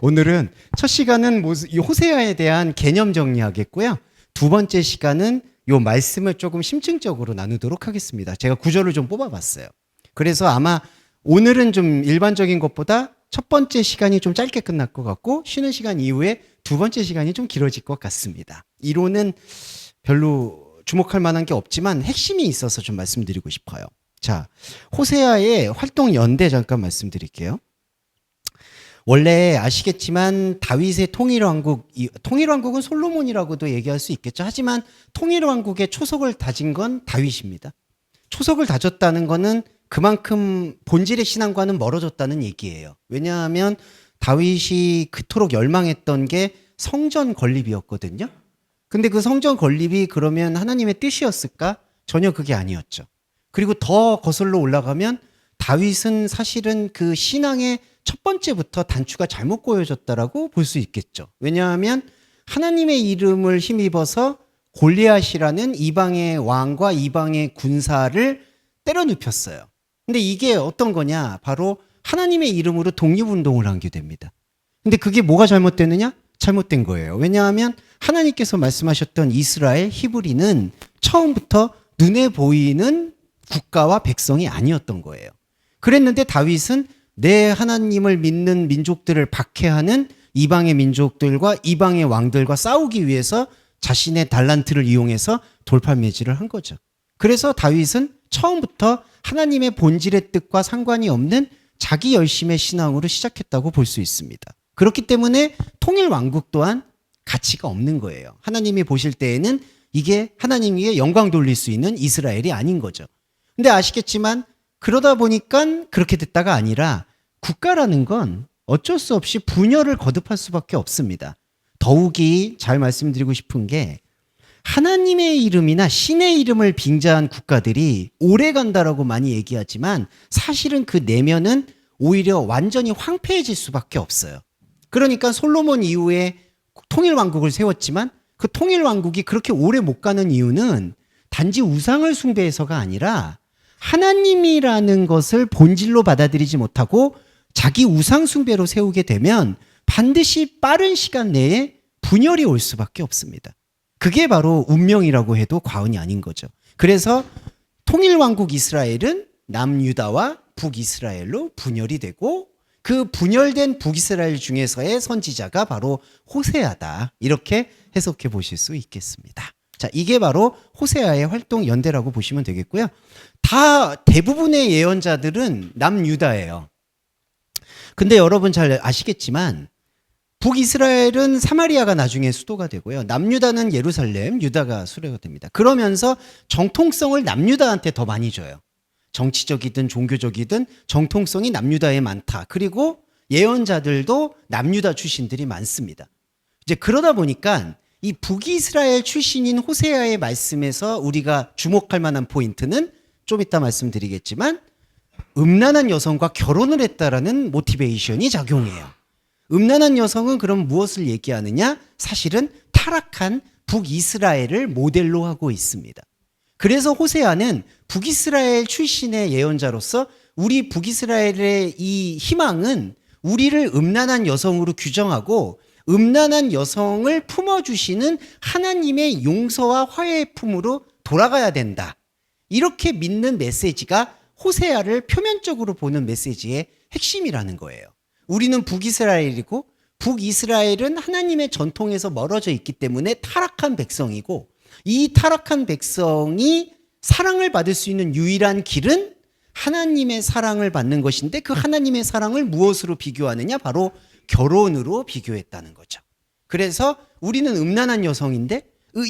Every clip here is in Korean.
오늘은 첫 시간은 이 호세아에 대한 개념 정리하겠고요. 두 번째 시간은 이 말씀을 조금 심층적으로 나누도록 하겠습니다. 제가 구절을 좀 뽑아봤어요. 그래서 아마 오늘은 좀 일반적인 것보다 첫 번째 시간이 좀 짧게 끝날 것 같고 쉬는 시간 이후에 두 번째 시간이 좀 길어질 것 같습니다. 이론은 별로 주목할 만한 게 없지만 핵심이 있어서 좀 말씀드리고 싶어요. 자, 호세아의 활동 연대 잠깐 말씀드릴게요. 원래 아시겠지만 다윗의 통일왕국은 솔로몬이라고도 얘기할 수 있겠죠. 하지만 통일왕국의 초석을 다진 건 다윗입니다. 초석을 다졌다는 거는 그만큼 본질의 신앙과는 멀어졌다는 얘기예요. 왜냐하면 다윗이 그토록 열망했던 게 성전 건립이었거든요. 근데 그 성전 건립이 그러면 하나님의 뜻이었을까? 전혀 그게 아니었죠. 그리고 더 거슬러 올라가면 다윗은 사실은 그 신앙의 첫 번째부터 단추가 잘못 꼬여졌다라고 볼 수 있겠죠. 왜냐하면 하나님의 이름을 힘입어서 골리앗이라는 이방의 왕과 이방의 군사를 때려 눕혔어요. 근데 이게 어떤 거냐? 바로 하나님의 이름으로 독립운동을 한 게 됩니다. 근데 그게 뭐가 잘못됐느냐? 잘못된 거예요. 왜냐하면 하나님께서 말씀하셨던 이스라엘, 히브리는 처음부터 눈에 보이는 국가와 백성이 아니었던 거예요. 그랬는데 다윗은 내 하나님을 믿는 민족들을 박해하는 이방의 민족들과 이방의 왕들과 싸우기 위해서 자신의 달란트를 이용해서 돌팔매질을 한 거죠. 그래서 다윗은 처음부터 하나님의 본질의 뜻과 상관이 없는 자기 열심의 신앙으로 시작했다고 볼 수 있습니다. 그렇기 때문에 통일왕국 또한 가치가 없는 거예요. 하나님이 보실 때에는 이게 하나님에게 영광 돌릴 수 있는 이스라엘이 아닌 거죠. 근데 아시겠지만 그러다 보니까 그렇게 됐다가 아니라 국가라는 건 어쩔 수 없이 분열을 거듭할 수밖에 없습니다. 더욱이 잘 말씀드리고 싶은 게 하나님의 이름이나 신의 이름을 빙자한 국가들이 오래 간다라고 많이 얘기하지만 사실은 그 내면은 오히려 완전히 황폐해질 수밖에 없어요. 그러니까 솔로몬 이후에 통일왕국을 세웠지만 그 통일왕국이 그렇게 오래 못 가는 이유는 단지 우상을 숭배해서가 아니라 하나님이라는 것을 본질로 받아들이지 못하고 자기 우상 숭배로 세우게 되면 반드시 빠른 시간 내에 분열이 올 수밖에 없습니다. 그게 바로 운명이라고 해도 과언이 아닌 거죠. 그래서 통일왕국 이스라엘은 남유다와 북이스라엘로 분열이 되고 그 분열된 북이스라엘 중에서의 선지자가 바로 호세아다. 이렇게 해석해 보실 수 있겠습니다. 자, 이게 바로 호세아의 활동 연대라고 보시면 되겠고요. 대부분의 예언자들은 남유다예요. 근데 여러분 잘 아시겠지만 북이스라엘은 사마리아가 나중에 수도가 되고요. 남유다는 예루살렘, 유다가 수도가 됩니다. 그러면서 정통성을 남유다한테 더 많이 줘요. 정치적이든 종교적이든 정통성이 남유다에 많다. 그리고 예언자들도 남유다 출신들이 많습니다. 이제 그러다 보니까 이 북이스라엘 출신인 호세아의 말씀에서 우리가 주목할 만한 포인트는 좀 이따 말씀드리겠지만 음란한 여성과 결혼을 했다라는 모티베이션이 작용해요. 음란한 여성은 그럼 무엇을 얘기하느냐? 사실은 타락한 북이스라엘을 모델로 하고 있습니다. 그래서 호세아는 북이스라엘 출신의 예언자로서 우리 북이스라엘의 이 희망은 우리를 음란한 여성으로 규정하고 음란한 여성을 품어주시는 하나님의 용서와 화해의 품으로 돌아가야 된다. 이렇게 믿는 메시지가 호세아를 표면적으로 보는 메시지의 핵심이라는 거예요. 우리는 북이스라엘이고 북이스라엘은 하나님의 전통에서 멀어져 있기 때문에 타락한 백성이고 이 타락한 백성이 사랑을 받을 수 있는 유일한 길은 하나님의 사랑을 받는 것인데 그 하나님의 사랑을 무엇으로 비교하느냐? 바로 결혼으로 비교했다는 거죠. 그래서 우리는 음란한 여성인데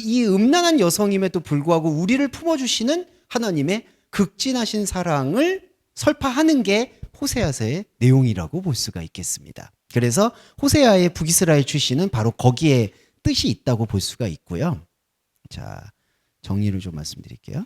이 음란한 여성임에도 불구하고 우리를 품어주시는 하나님의 극진하신 사랑을 설파하는 게 호세아서의 내용이라고 볼 수가 있겠습니다. 그래서 호세아의 북이스라엘 출신은 바로 거기에 뜻이 있다고 볼 수가 있고요. 자, 정리를 좀 말씀드릴게요.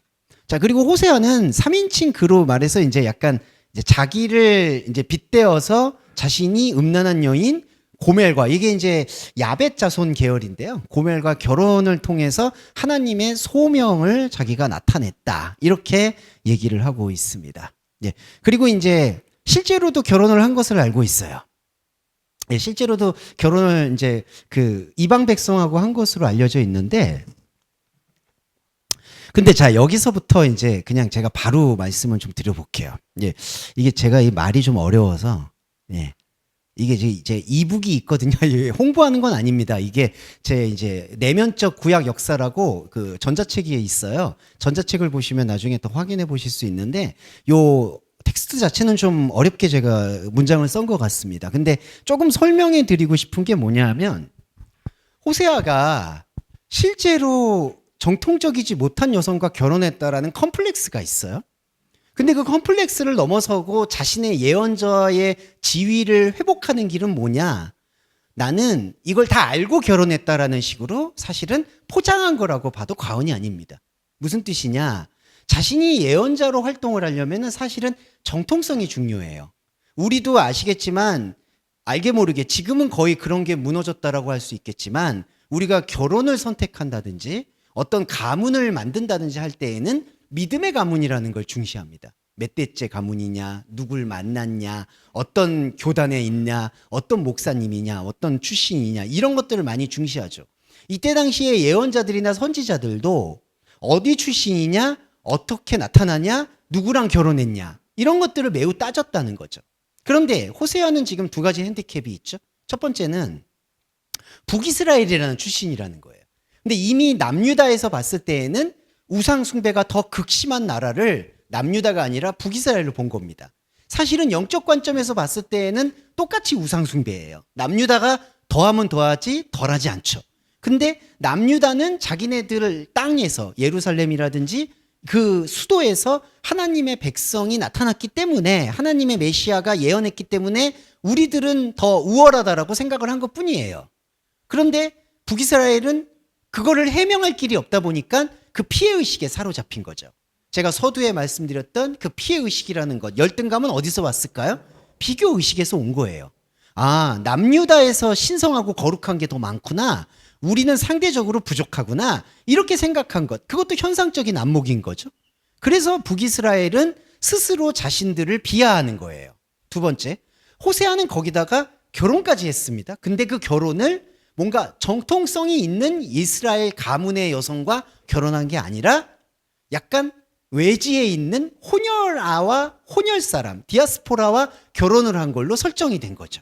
자, 그리고 호세아는 3인칭 그로 말해서 이제 약간 이제 자기를 이제 빗대어서 자신이 음란한 여인 고멜과 이게 이제 야벳 자손 계열인데요. 고멜과 결혼을 통해서 하나님의 소명을 자기가 나타냈다. 이렇게 얘기를 하고 있습니다. 예. 그리고 이제 실제로도 결혼을 한 것을 알고 있어요. 예, 실제로도 결혼을 이제 그 이방 백성하고 한 것으로 알려져 있는데, 근데 자, 여기서부터 이제 그냥 제가 바로 말씀을 좀 드려볼게요. 예, 이게 제가 이 말이 좀 어려워서, 예, 이게 이제 이북이 있거든요. 예, 홍보하는 건 아닙니다. 이게 제 이제 내면적 구약 역사라고 그 전자책이 있어요. 전자책을 보시면 나중에 또 확인해 보실 수 있는데, 요 텍스트 자체는 좀 어렵게 제가 문장을 쓴 것 같습니다. 근데 조금 설명해 드리고 싶은 게 뭐냐면, 호세아가 실제로 정통적이지 못한 여성과 결혼했다라는 컴플렉스가 있어요. 근데 그 컴플렉스를 넘어서고 자신의 예언자의 지위를 회복하는 길은 뭐냐? 나는 이걸 다 알고 결혼했다라는 식으로 사실은 포장한 거라고 봐도 과언이 아닙니다. 무슨 뜻이냐? 자신이 예언자로 활동을 하려면 사실은 정통성이 중요해요. 우리도 아시겠지만 알게 모르게 지금은 거의 그런 게 무너졌다라고 할 수 있겠지만 우리가 결혼을 선택한다든지 어떤 가문을 만든다든지 할 때에는 믿음의 가문이라는 걸 중시합니다. 몇 대째 가문이냐, 누굴 만났냐, 어떤 교단에 있냐, 어떤 목사님이냐, 어떤 출신이냐 이런 것들을 많이 중시하죠. 이때 당시에 예언자들이나 선지자들도 어디 출신이냐, 어떻게 나타나냐, 누구랑 결혼했냐 이런 것들을 매우 따졌다는 거죠. 그런데 호세아는 지금 두 가지 핸디캡이 있죠. 첫 번째는 북이스라엘이라는 출신이라는 거예요. 근데 이미 남유다에서 봤을 때에는 우상 숭배가 더 극심한 나라를 남유다가 아니라 북이스라엘로 본 겁니다. 사실은 영적 관점에서 봤을 때에는 똑같이 우상 숭배예요. 남유다가 더하면 더하지 덜하지 않죠. 근데 남유다는 자기네들 땅에서 예루살렘이라든지 그 수도에서 하나님의 백성이 나타났기 때문에 하나님의 메시아가 예언했기 때문에 우리들은 더 우월하다라고 생각을 한 것뿐이에요. 그런데 북이스라엘은 그거를 해명할 길이 없다 보니까 그 피해의식에 사로잡힌 거죠. 제가 서두에 말씀드렸던 그 피해의식이라는 것, 열등감은 어디서 왔을까요? 비교의식에서 온 거예요. 아, 남유다에서 신성하고 거룩한 게 더 많구나. 우리는 상대적으로 부족하구나. 이렇게 생각한 것, 그것도 현상적인 안목인 거죠. 그래서 북이스라엘은 스스로 자신들을 비하하는 거예요. 두 번째, 호세아는 거기다가 결혼까지 했습니다. 근데 그 결혼을 뭔가 정통성이 있는 이스라엘 가문의 여성과 결혼한 게 아니라 약간 외지에 있는 혼혈아와 혼혈사람, 디아스포라와 결혼을 한 걸로 설정이 된 거죠.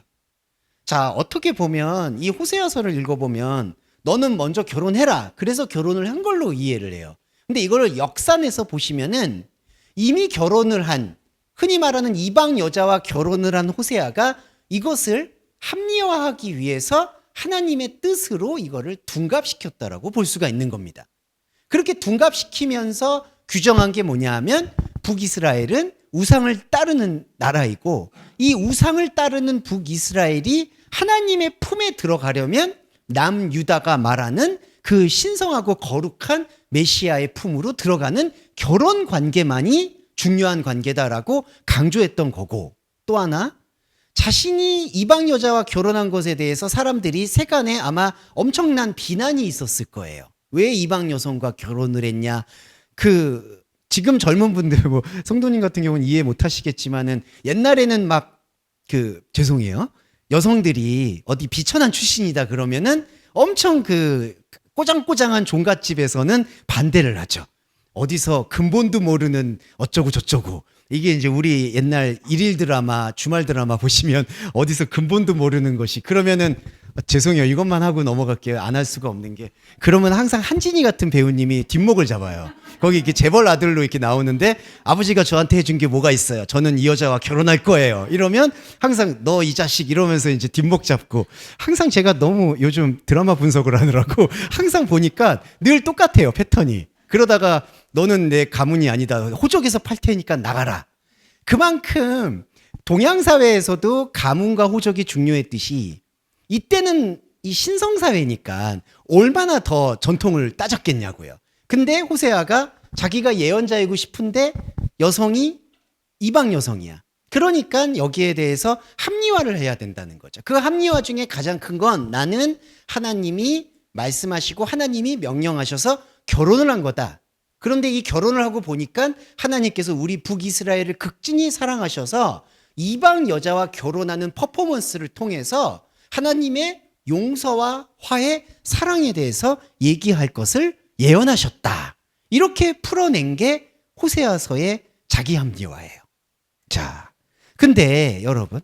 자, 어떻게 보면 이 호세아서를 읽어보면 너는 먼저 결혼해라. 그래서 결혼을 한 걸로 이해를 해요. 근데 이걸 역산해서 보시면은 이미 결혼을 한, 흔히 말하는 이방 여자와 결혼을 한 호세아가 이것을 합리화하기 위해서 하나님의 뜻으로 이거를 둔갑시켰다라고 볼 수가 있는 겁니다. 그렇게 둔갑시키면서 규정한 게 뭐냐 하면 북이스라엘은 우상을 따르는 나라이고 이 우상을 따르는 북이스라엘이 하나님의 품에 들어가려면 남유다가 말하는 그 신성하고 거룩한 메시아의 품으로 들어가는 결혼 관계만이 중요한 관계다라고 강조했던 거고, 또 하나 자신이 이방 여자와 결혼한 것에 대해서 사람들이 세간에 아마 엄청난 비난이 있었을 거예요. 왜 이방 여성과 결혼을 했냐? 지금 젊은 분들 뭐 성도님 같은 경우는 이해 못 하시겠지만은 옛날에는 죄송해요. 여성들이 어디 비천한 출신이다 그러면은 엄청 꼬장꼬장한 종갓집에서는 반대를 하죠. 어디서 근본도 모르는 어쩌고 저쩌고. 이게 이제 우리 옛날 일일 드라마, 주말 드라마 보시면 어디서 근본도 모르는 것이, 그러면은 죄송해요. 이것만 하고 넘어갈게요. 안 할 수가 없는 게. 그러면 항상 한진이 같은 배우님이 뒷목을 잡아요. 거기 이렇게 재벌 아들로 이렇게 나오는데 아버지가 저한테 해준 게 뭐가 있어요? 저는 이 여자와 결혼할 거예요. 이러면 항상 너 이 자식 이러면서 이제 뒷목 잡고, 항상 제가 너무 요즘 드라마 분석을 하느라고 항상 보니까 늘 똑같아요. 패턴이. 그러다가 너는 내 가문이 아니다. 호적에서 팔 테니까 나가라. 그만큼 동양 사회에서도 가문과 호적이 중요했듯이 이때는 이 신성사회니까 얼마나 더 전통을 따졌겠냐고요. 근데 호세아가 자기가 예언자이고 싶은데 여성이 이방 여성이야. 그러니까 여기에 대해서 합리화를 해야 된다는 거죠. 그 합리화 중에 가장 큰 건 나는 하나님이 말씀하시고 하나님이 명령하셔서 결혼을 한 거다. 그런데 이 결혼을 하고 보니까 하나님께서 우리 북이스라엘을 극진히 사랑하셔서 이방 여자와 결혼하는 퍼포먼스를 통해서 하나님의 용서와 화해, 사랑에 대해서 얘기할 것을 예언하셨다. 이렇게 풀어낸 게 호세아서의 자기 합리화예요. 자, 근데 여러분,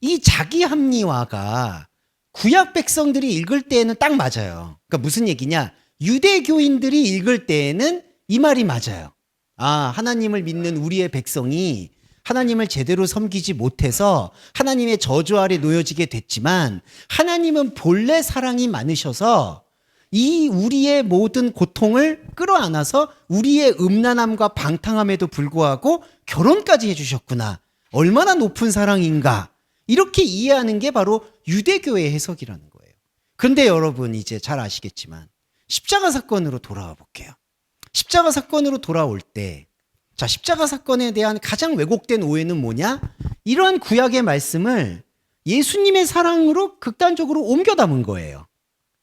이 자기 합리화가 구약 백성들이 읽을 때에는 딱 맞아요. 그러니까 무슨 얘기냐? 유대교인들이 읽을 때에는 이 말이 맞아요. 아, 하나님을 믿는 우리의 백성이 하나님을 제대로 섬기지 못해서 하나님의 저주 아래 놓여지게 됐지만 하나님은 본래 사랑이 많으셔서 이 우리의 모든 고통을 끌어안아서 우리의 음란함과 방탕함에도 불구하고 결혼까지 해주셨구나. 얼마나 높은 사랑인가. 이렇게 이해하는 게 바로 유대교의 해석이라는 거예요. 그런데 여러분 이제 잘 아시겠지만 십자가 사건으로 돌아와 볼게요. 십자가 사건으로 돌아올 때, 자, 십자가 사건에 대한 가장 왜곡된 오해는 뭐냐? 이러한 구약의 말씀을 예수님의 사랑으로 극단적으로 옮겨 담은 거예요.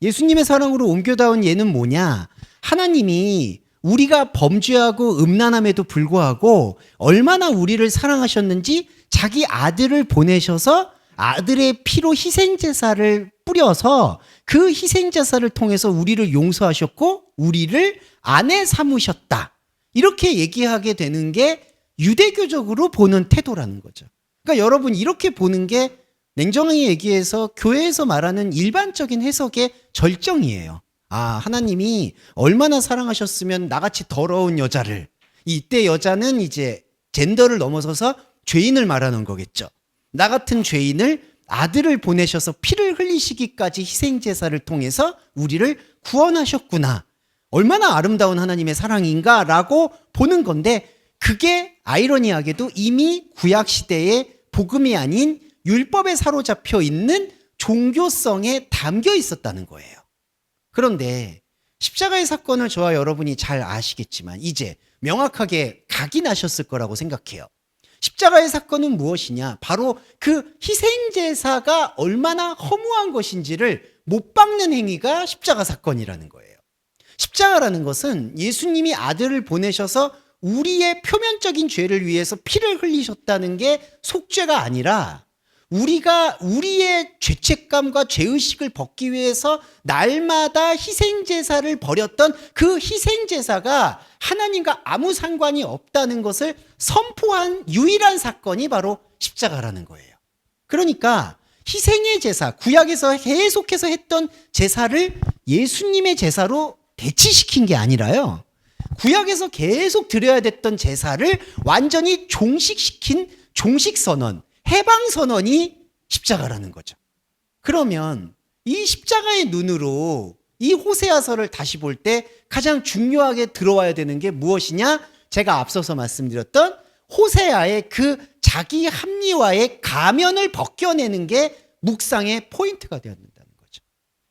예수님의 사랑으로 옮겨 담은 예는 뭐냐? 하나님이 우리가 범죄하고 음란함에도 불구하고 얼마나 우리를 사랑하셨는지 자기 아들을 보내셔서 아들의 피로 희생제사를 뿌려서 그 희생제사를 통해서 우리를 용서하셨고 우리를 아내 삼으셨다. 이렇게 얘기하게 되는 게 유대교적으로 보는 태도라는 거죠. 그러니까 여러분 이렇게 보는 게 냉정하게 얘기해서 교회에서 말하는 일반적인 해석의 절정이에요. 아, 하나님이 얼마나 사랑하셨으면 나같이 더러운 여자를, 이때 여자는 이제 젠더를 넘어서서 죄인을 말하는 거겠죠. 나 같은 죄인을 아들을 보내셔서 피를 흘리시기까지 희생제사를 통해서 우리를 구원하셨구나. 얼마나 아름다운 하나님의 사랑인가라고 보는 건데 그게 아이러니하게도 이미 구약시대의 복음이 아닌 율법에 사로잡혀 있는 종교성에 담겨 있었다는 거예요. 그런데 십자가의 사건을 저와 여러분이 잘 아시겠지만 이제 명확하게 각인하셨을 거라고 생각해요. 십자가의 사건은 무엇이냐? 바로 그 희생제사가 얼마나 허무한 것인지를 못 박는 행위가 십자가 사건이라는 거예요. 십자가라는 것은 예수님이 아들을 보내셔서 우리의 표면적인 죄를 위해서 피를 흘리셨다는 게 속죄가 아니라 우리가 우리의 죄책감과 죄의식을 벗기 위해서 날마다 희생제사를 벌였던 그 희생제사가 하나님과 아무 상관이 없다는 것을 선포한 유일한 사건이 바로 십자가라는 거예요. 그러니까 희생의 제사, 구약에서 계속해서 했던 제사를 예수님의 제사로 대치시킨 게 아니라요. 구약에서 계속 드려야 됐던 제사를 완전히 종식시킨 종식선언, 해방선언이 십자가라는 거죠. 그러면 이 십자가의 눈으로 이 호세아서를 다시 볼 때 가장 중요하게 들어와야 되는 게 무엇이냐? 제가 앞서서 말씀드렸던 호세아의 그 자기 합리화의 가면을 벗겨내는 게 묵상의 포인트가 되어야 된다는 거죠.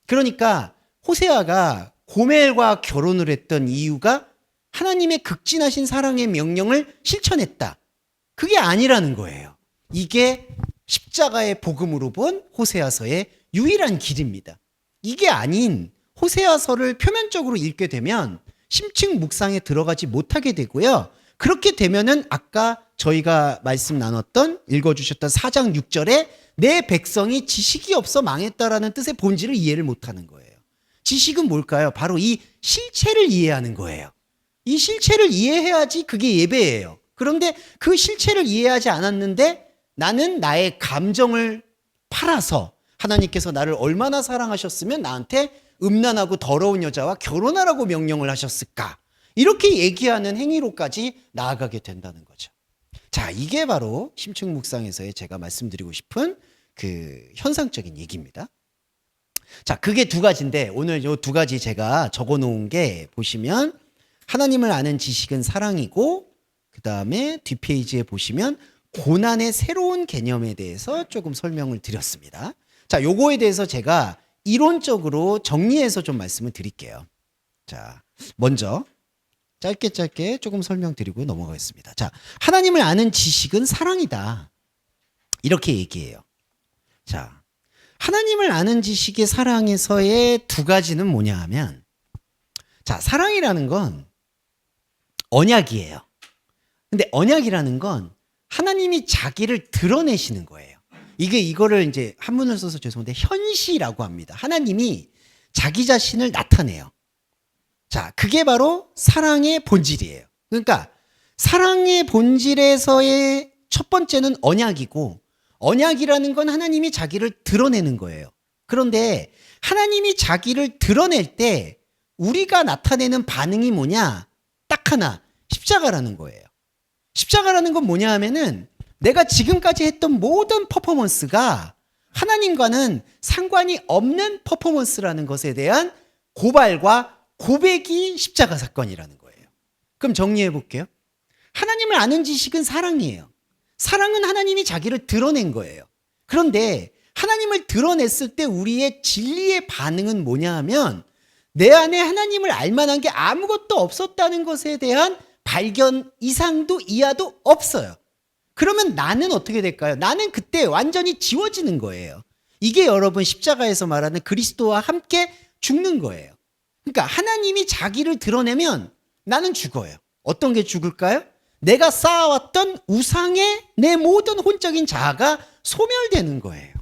그러니까 호세아가 고멜과 결혼을 했던 이유가 하나님의 극진하신 사랑의 명령을 실천했다. 그게 아니라는 거예요. 이게 십자가의 복음으로 본 호세아서의 유일한 길입니다. 이게 아닌 호세아서를 표면적으로 읽게 되면 심층 묵상에 들어가지 못하게 되고요. 그렇게 되면은 아까 저희가 말씀 나눴던 읽어주셨던 4장 6절에 내 백성이 지식이 없어 망했다라는 뜻의 본질을 이해를 못하는 거예요. 지식은 뭘까요? 바로 이 실체를 이해하는 거예요. 이 실체를 이해해야지 그게 예배예요. 그런데 그 실체를 이해하지 않았는데 나는 나의 감정을 팔아서 하나님께서 나를 얼마나 사랑하셨으면 나한테 음란하고 더러운 여자와 결혼하라고 명령을 하셨을까? 이렇게 얘기하는 행위로까지 나아가게 된다는 거죠. 자, 이게 바로 심층 묵상에서의 제가 말씀드리고 싶은 그 현상적인 얘기입니다. 자, 그게 두 가지인데 오늘 이 두 가지 제가 적어 놓은 게 보시면 하나님을 아는 지식은 사랑이고 그 다음에 뒷페이지에 보시면 고난의 새로운 개념에 대해서 조금 설명을 드렸습니다. 자, 요거에 대해서 제가 이론적으로 정리해서 좀 말씀을 드릴게요. 자, 먼저 짧게 조금 설명드리고 넘어가겠습니다. 자, 하나님을 아는 지식은 사랑이다. 이렇게 얘기해요. 자, 하나님을 아는 지식의 사랑에서의 두 가지는 뭐냐 하면, 자, 사랑이라는 건 언약이에요. 근데 언약이라는 건 하나님이 자기를 드러내시는 거예요. 이거를 이제 한문을 써서 죄송한데 현시라고 합니다. 하나님이 자기 자신을 나타내요. 자, 그게 바로 사랑의 본질이에요. 그러니까 사랑의 본질에서의 첫 번째는 언약이고, 언약이라는 건 하나님이 자기를 드러내는 거예요. 그런데 하나님이 자기를 드러낼 때 우리가 나타내는 반응이 뭐냐? 딱 하나, 십자가라는 거예요. 십자가라는 건 뭐냐 하면은 내가 지금까지 했던 모든 퍼포먼스가 하나님과는 상관이 없는 퍼포먼스라는 것에 대한 고발과 고백이 십자가 사건이라는 거예요. 그럼 정리해 볼게요. 하나님을 아는 지식은 사랑이에요. 사랑은 하나님이 자기를 드러낸 거예요. 그런데 하나님을 드러냈을 때 우리의 진리의 반응은 뭐냐 하면 내 안에 하나님을 알 만한 게 아무것도 없었다는 것에 대한 발견 이상도 이하도 없어요. 그러면 나는 어떻게 될까요? 나는 그때 완전히 지워지는 거예요. 이게 여러분 십자가에서 말하는 그리스도와 함께 죽는 거예요. 그러니까 하나님이 자기를 드러내면 나는 죽어요. 어떤 게 죽을까요? 내가 쌓아왔던 우상의 내 모든 혼적인 자아가 소멸되는 거예요.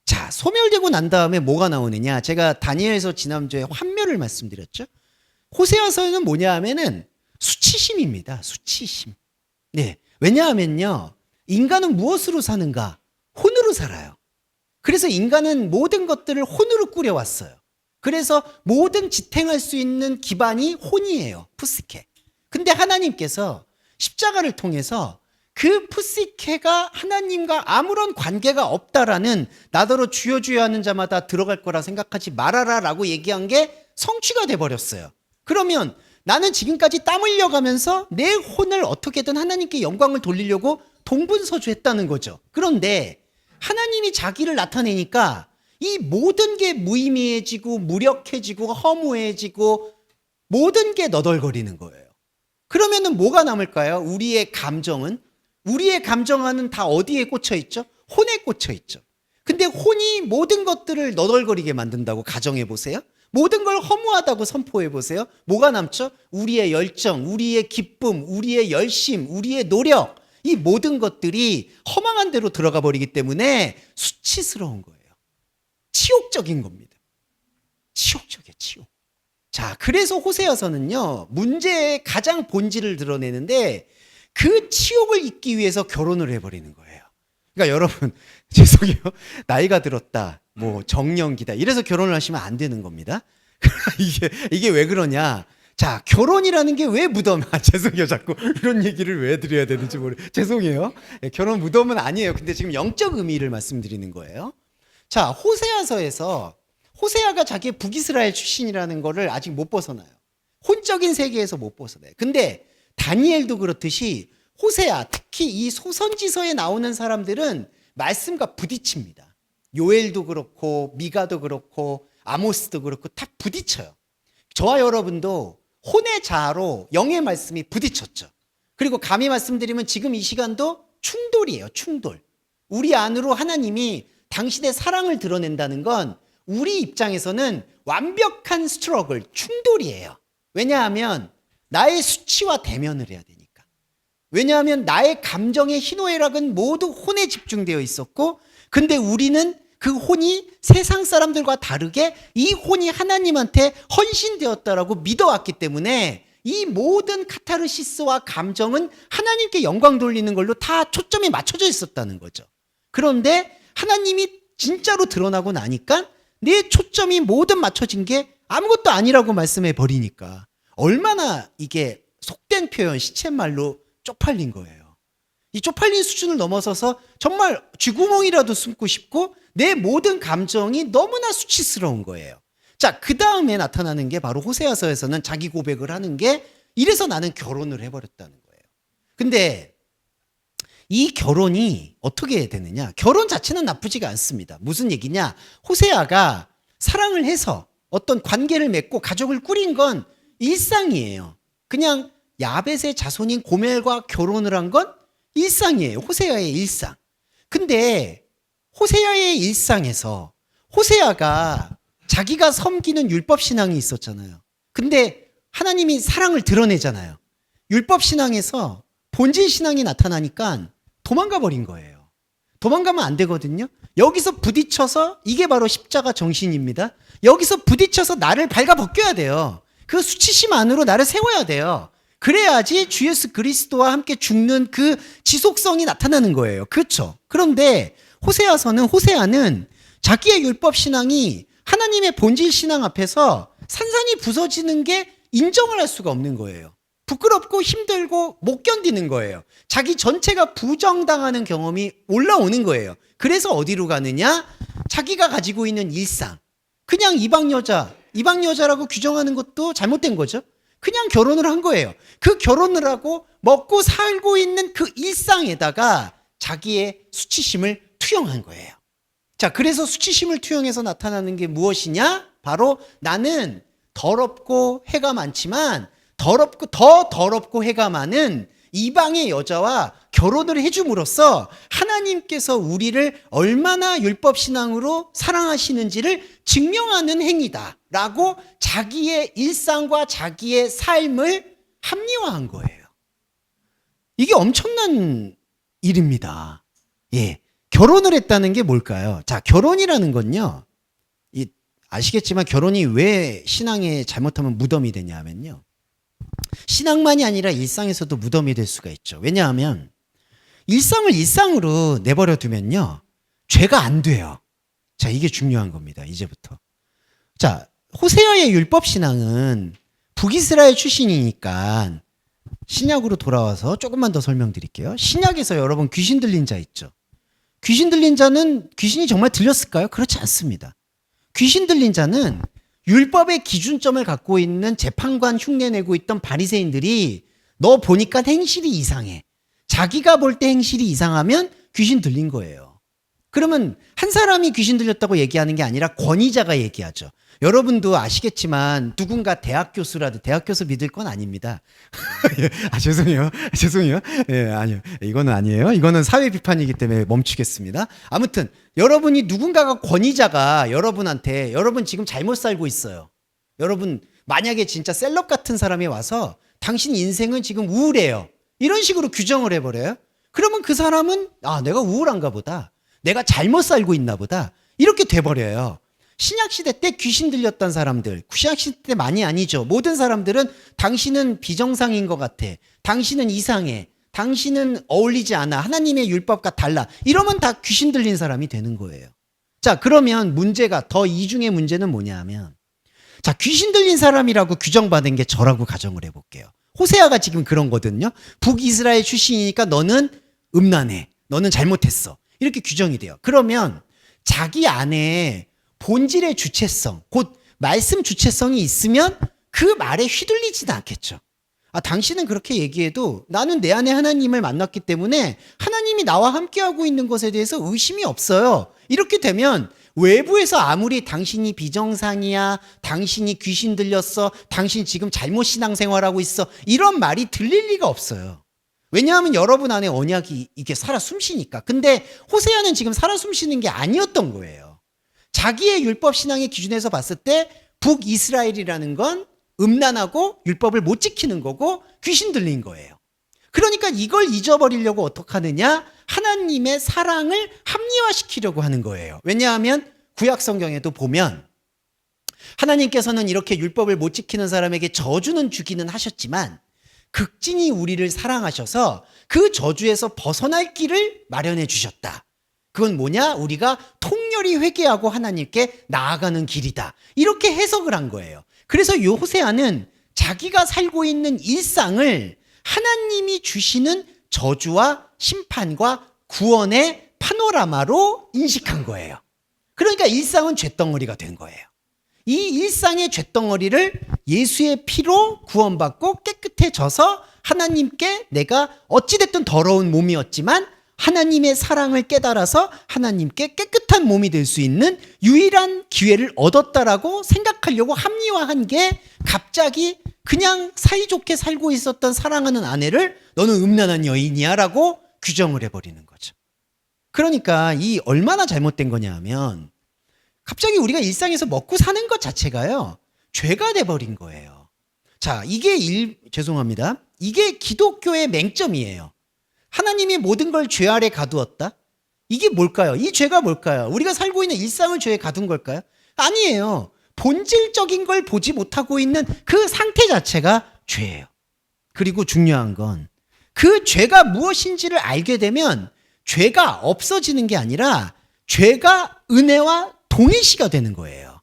자, 소멸되고 난 다음에 뭐가 나오느냐? 제가 다니엘서 지난주에 환멸을 말씀드렸죠. 호세아서는 뭐냐 하면은 수치심입니다. 수치심. 네. 왜냐하면요. 인간은 무엇으로 사는가? 혼으로 살아요. 그래서 인간은 모든 것들을 혼으로 꾸려왔어요. 그래서 모든 지탱할 수 있는 기반이 혼이에요. 푸시케. 근데 하나님께서 십자가를 통해서 그 푸시케가 하나님과 아무런 관계가 없다라는 나더러 주여 주여 하는 자마다 들어갈 거라 생각하지 말아라 라고 얘기한 게 성취가 돼버렸어요. 그러면 나는 지금까지 땀 흘려가면서 내 혼을 어떻게든 하나님께 영광을 돌리려고 동분서주했다는 거죠. 그런데 하나님이 자기를 나타내니까 이 모든 게 무의미해지고 무력해지고 허무해지고 모든 게 너덜거리는 거예요. 그러면은 뭐가 남을까요? 우리의 감정은 다 어디에 꽂혀 있죠? 혼에 꽂혀 있죠. 근데 혼이 모든 것들을 너덜거리게 만든다고 가정해 보세요. 모든 걸 허무하다고 선포해 보세요. 뭐가 남죠? 우리의 열정, 우리의 기쁨, 우리의 열심, 우리의 노력, 이 모든 것들이 허망한 데로 들어가 버리기 때문에 수치스러운 거예요. 치욕적인 겁니다. 치욕적이에요, 치욕. 자, 그래서 호세아서는요, 문제의 가장 본질을 드러내는데 그 치욕을 잊기 위해서 결혼을 해버리는 거예요. 그러니까 여러분, 죄송해요. 나이가 들었다, 뭐 정년기다, 이래서 결혼을 하시면 안 되는 겁니다. 이게 왜 그러냐? 자, 결혼이라는 게 왜 무덤? 죄송해요. 자꾸 이런 얘기를 왜 드려야 되는지 죄송해요. 결혼 무덤은 아니에요. 근데 지금 영적 의미를 말씀드리는 거예요. 자, 호세아서에서 호세아가 자기의 북이스라엘 출신이라는 거를 아직 못 벗어나요. 혼적인 세계에서 못 벗어나요. 근데 다니엘도 그렇듯이 호세아, 특히 이 소선지서에 나오는 사람들은 말씀과 부딪힙니다. 요엘도 그렇고 미가도 그렇고 아모스도 그렇고 다 부딪혀요. 저와 여러분도 혼의 자아로 영의 말씀이 부딪혔죠. 그리고 감히 말씀드리면 지금 이 시간도 충돌이에요. 충돌. 우리 안으로 하나님이 당신의 사랑을 드러낸다는 건 우리 입장에서는 완벽한 스트러글, 충돌이에요. 왜냐하면 나의 수치와 대면을 해야 되니까. 왜냐하면 나의 감정의 희노애락은 모두 혼에 집중되어 있었고, 근데 우리는 그 혼이 세상 사람들과 다르게 이 혼이 하나님한테 헌신되었다라고 믿어왔기 때문에 이 모든 카타르시스와 감정은 하나님께 영광 돌리는 걸로 다 초점이 맞춰져 있었다는 거죠. 그런데 하나님이 진짜로 드러나고 나니까 내 초점이 모든 맞춰진 게 아무것도 아니라고 말씀해 버리니까 얼마나 이게 속된 표현, 시쳇말로 쪽팔린 거예요. 이 쪽팔린 수준을 넘어서서 정말 쥐구멍이라도 숨고 싶고 내 모든 감정이 너무나 수치스러운 거예요. 자, 그 다음에 나타나는 게 바로 호세아서에서는 자기 고백을 하는 게 이래서 나는 결혼을 해버렸다는 거예요. 근데 이 결혼이 어떻게 되느냐? 결혼 자체는 나쁘지가 않습니다. 무슨 얘기냐? 호세아가 사랑을 해서 어떤 관계를 맺고 가족을 꾸린 건 일상이에요. 그냥 야벳의 자손인 고멜과 결혼을 한 건 일상이에요. 호세아의 일상. 근데 호세아의 일상에서 호세아가 자기가 섬기는 율법 신앙이 있었잖아요. 근데 하나님이 사랑을 드러내잖아요. 율법 신앙에서 본질 신앙이 나타나니까 도망가 버린 거예요. 도망가면 안 되거든요. 여기서 부딪혀서 이게 바로 십자가 정신입니다. 여기서 부딪혀서 나를 발가벗겨야 돼요. 그 수치심 안으로 나를 세워야 돼요. 그래야지 주 예수 그리스도와 함께 죽는 그 지속성이 나타나는 거예요. 그렇죠? 그런데 호세아는 자기의 율법 신앙이 하나님의 본질 신앙 앞에서 산산이 부서지는 게 인정을 할 수가 없는 거예요. 부끄럽고 힘들고 못 견디는 거예요. 자기 전체가 부정당하는 경험이 올라오는 거예요. 그래서 어디로 가느냐? 자기가 가지고 있는 일상. 그냥 이방 여자라고 규정하는 것도 잘못된 거죠. 그냥 결혼을 한 거예요. 그 결혼을 하고 먹고 살고 있는 그 일상에다가 자기의 수치심을 투영한 거예요. 자, 그래서 수치심을 투영해서 나타나는 게 무엇이냐? 바로 나는 더럽고 해가 많지만 더 더럽고 해가 많은 이방의 여자와 결혼을 해줌으로써 하나님께서 우리를 얼마나 율법신앙으로 사랑하시는지를 증명하는 행위다라고 자기의 일상과 자기의 삶을 합리화한 거예요. 이게 엄청난 일입니다. 예. 결혼을 했다는 게 뭘까요? 자, 결혼이라는 건요. 아시겠지만 결혼이 왜 신앙에 잘못하면 무덤이 되냐 하면요. 신앙만이 아니라 일상에서도 무덤이 될 수가 있죠. 왜냐하면 일상을 일상으로 내버려 두면요. 죄가 안 돼요. 자, 이게 중요한 겁니다. 이제부터. 자, 호세아의 율법 신앙은 북이스라엘 출신이니까 신약으로 돌아와서 조금만 더 설명드릴게요. 신약에서 여러분 귀신 들린 자 있죠. 귀신 들린 자는 귀신이 정말 들렸을까요? 그렇지 않습니다. 귀신 들린 자는 율법의 기준점을 갖고 있는 재판관 흉내내고 있던 바리새인들이 너 보니까 행실이 이상해. 자기가 볼 때 행실이 이상하면 귀신 들린 거예요. 그러면 한 사람이 귀신 들렸다고 얘기하는 게 아니라 권위자가 얘기하죠. 여러분도 아시겠지만 누군가 대학 교수 믿을 건 아닙니다. 죄송해요. 예, 아니요. 이거는 아니에요. 이거는 사회 비판이기 때문에 멈추겠습니다. 아무튼 여러분이 누군가가 권위자가 여러분한테 여러분 지금 잘못 살고 있어요. 여러분 만약에 진짜 셀럽 같은 사람이 와서 당신 인생은 지금 우울해요. 이런 식으로 규정을 해버려요. 그러면 그 사람은 내가 우울한가 보다. 내가 잘못 살고 있나 보다. 이렇게 돼버려요. 신약시대 때 귀신 들렸던 사람들, 신약시대 때 많이 아니죠. 모든 사람들은 당신은 비정상인 것 같아. 당신은 이상해. 당신은 어울리지 않아. 하나님의 율법과 달라. 이러면 다 귀신 들린 사람이 되는 거예요. 자, 그러면 문제가 더 이중의 문제는 뭐냐 하면 자, 귀신 들린 사람이라고 규정받은 게 저라고 가정을 해볼게요. 호세아가 지금 그런 거거든요. 북이스라엘 출신이니까 너는 음란해. 너는 잘못했어. 이렇게 규정이 돼요. 그러면 자기 안에 본질의 주체성, 곧 말씀 주체성이 있으면 그 말에 휘둘리지도 않겠죠. 당신은 그렇게 얘기해도 나는 내 안에 하나님을 만났기 때문에 하나님이 나와 함께하고 있는 것에 대해서 의심이 없어요. 이렇게 되면 외부에서 아무리 당신이 비정상이야, 당신이 귀신 들렸어, 당신 지금 잘못 신앙생활하고 있어, 이런 말이 들릴 리가 없어요. 왜냐하면 여러분 안에 언약이 이게 살아 숨쉬니까. 근데 호세아는 지금 살아 숨쉬는 게 아니었던 거예요. 자기의 율법 신앙의 기준에서 봤을 때 북이스라엘이라는 건 음란하고 율법을 못 지키는 거고 귀신 들린 거예요. 그러니까 이걸 잊어버리려고 어떻게 하느냐? 하나님의 사랑을 합리화시키려고 하는 거예요. 왜냐하면 구약 성경에도 보면 하나님께서는 이렇게 율법을 못 지키는 사람에게 저주는 주기는 하셨지만 극진히 우리를 사랑하셔서 그 저주에서 벗어날 길을 마련해 주셨다. 그건 뭐냐? 우리가 통렬히 회개하고 하나님께 나아가는 길이다. 이렇게 해석을 한 거예요. 그래서 이 호세아는 자기가 살고 있는 일상을 하나님이 주시는 저주와 심판과 구원의 파노라마로 인식한 거예요. 그러니까 일상은 쇳덩어리가 된 거예요. 이 일상의 쇳덩어리를 예수의 피로 구원받고 깨끗해져서 하나님께 내가 어찌됐든 더러운 몸이었지만 하나님의 사랑을 깨달아서 하나님께 깨끗한 몸이 될 수 있는 유일한 기회를 얻었다라고 생각하려고 합리화한 게 갑자기 그냥 사이좋게 살고 있었던 사랑하는 아내를 너는 음란한 여인이야 라고 규정을 해버리는 거죠. 그러니까 이 얼마나 잘못된 거냐 하면 갑자기 우리가 일상에서 먹고 사는 것 자체가요 죄가 돼버린 거예요. 자, 죄송합니다. 이게 기독교의 맹점이에요. 하나님이 모든 걸 죄 아래 가두었다. 이게 뭘까요? 이 죄가 뭘까요? 우리가 살고 있는 일상을 죄에 가둔 걸까요? 아니에요. 본질적인 걸 보지 못하고 있는 그 상태 자체가 죄예요. 그리고 중요한 건 그 죄가 무엇인지를 알게 되면 죄가 없어지는 게 아니라 죄가 은혜와 동일시가 되는 거예요.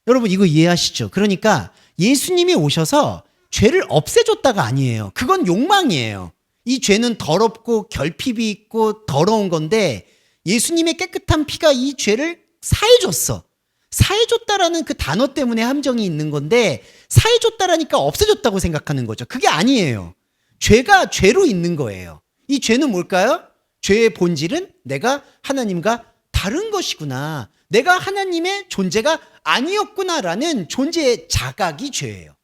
여러분 이거 이해하시죠? 그러니까 예수님이 오셔서 죄를 없애줬다가 아니에요. 그건 욕망이에요. 이 죄는 더럽고 결핍이 있고 더러운 건데 예수님의 깨끗한 피가 이 죄를 사해줬어. 사해줬다라는 그 단어 때문에 함정이 있는 건데 사해줬다라니까 없애줬다고 생각하는 거죠. 그게 아니에요. 죄가 죄로 있는 거예요. 이 죄는 뭘까요? 죄의 본질은 내가 하나님과 다른 것이구나. 내가 하나님의 존재가 아니었구나라는 존재의 자각이 죄예요.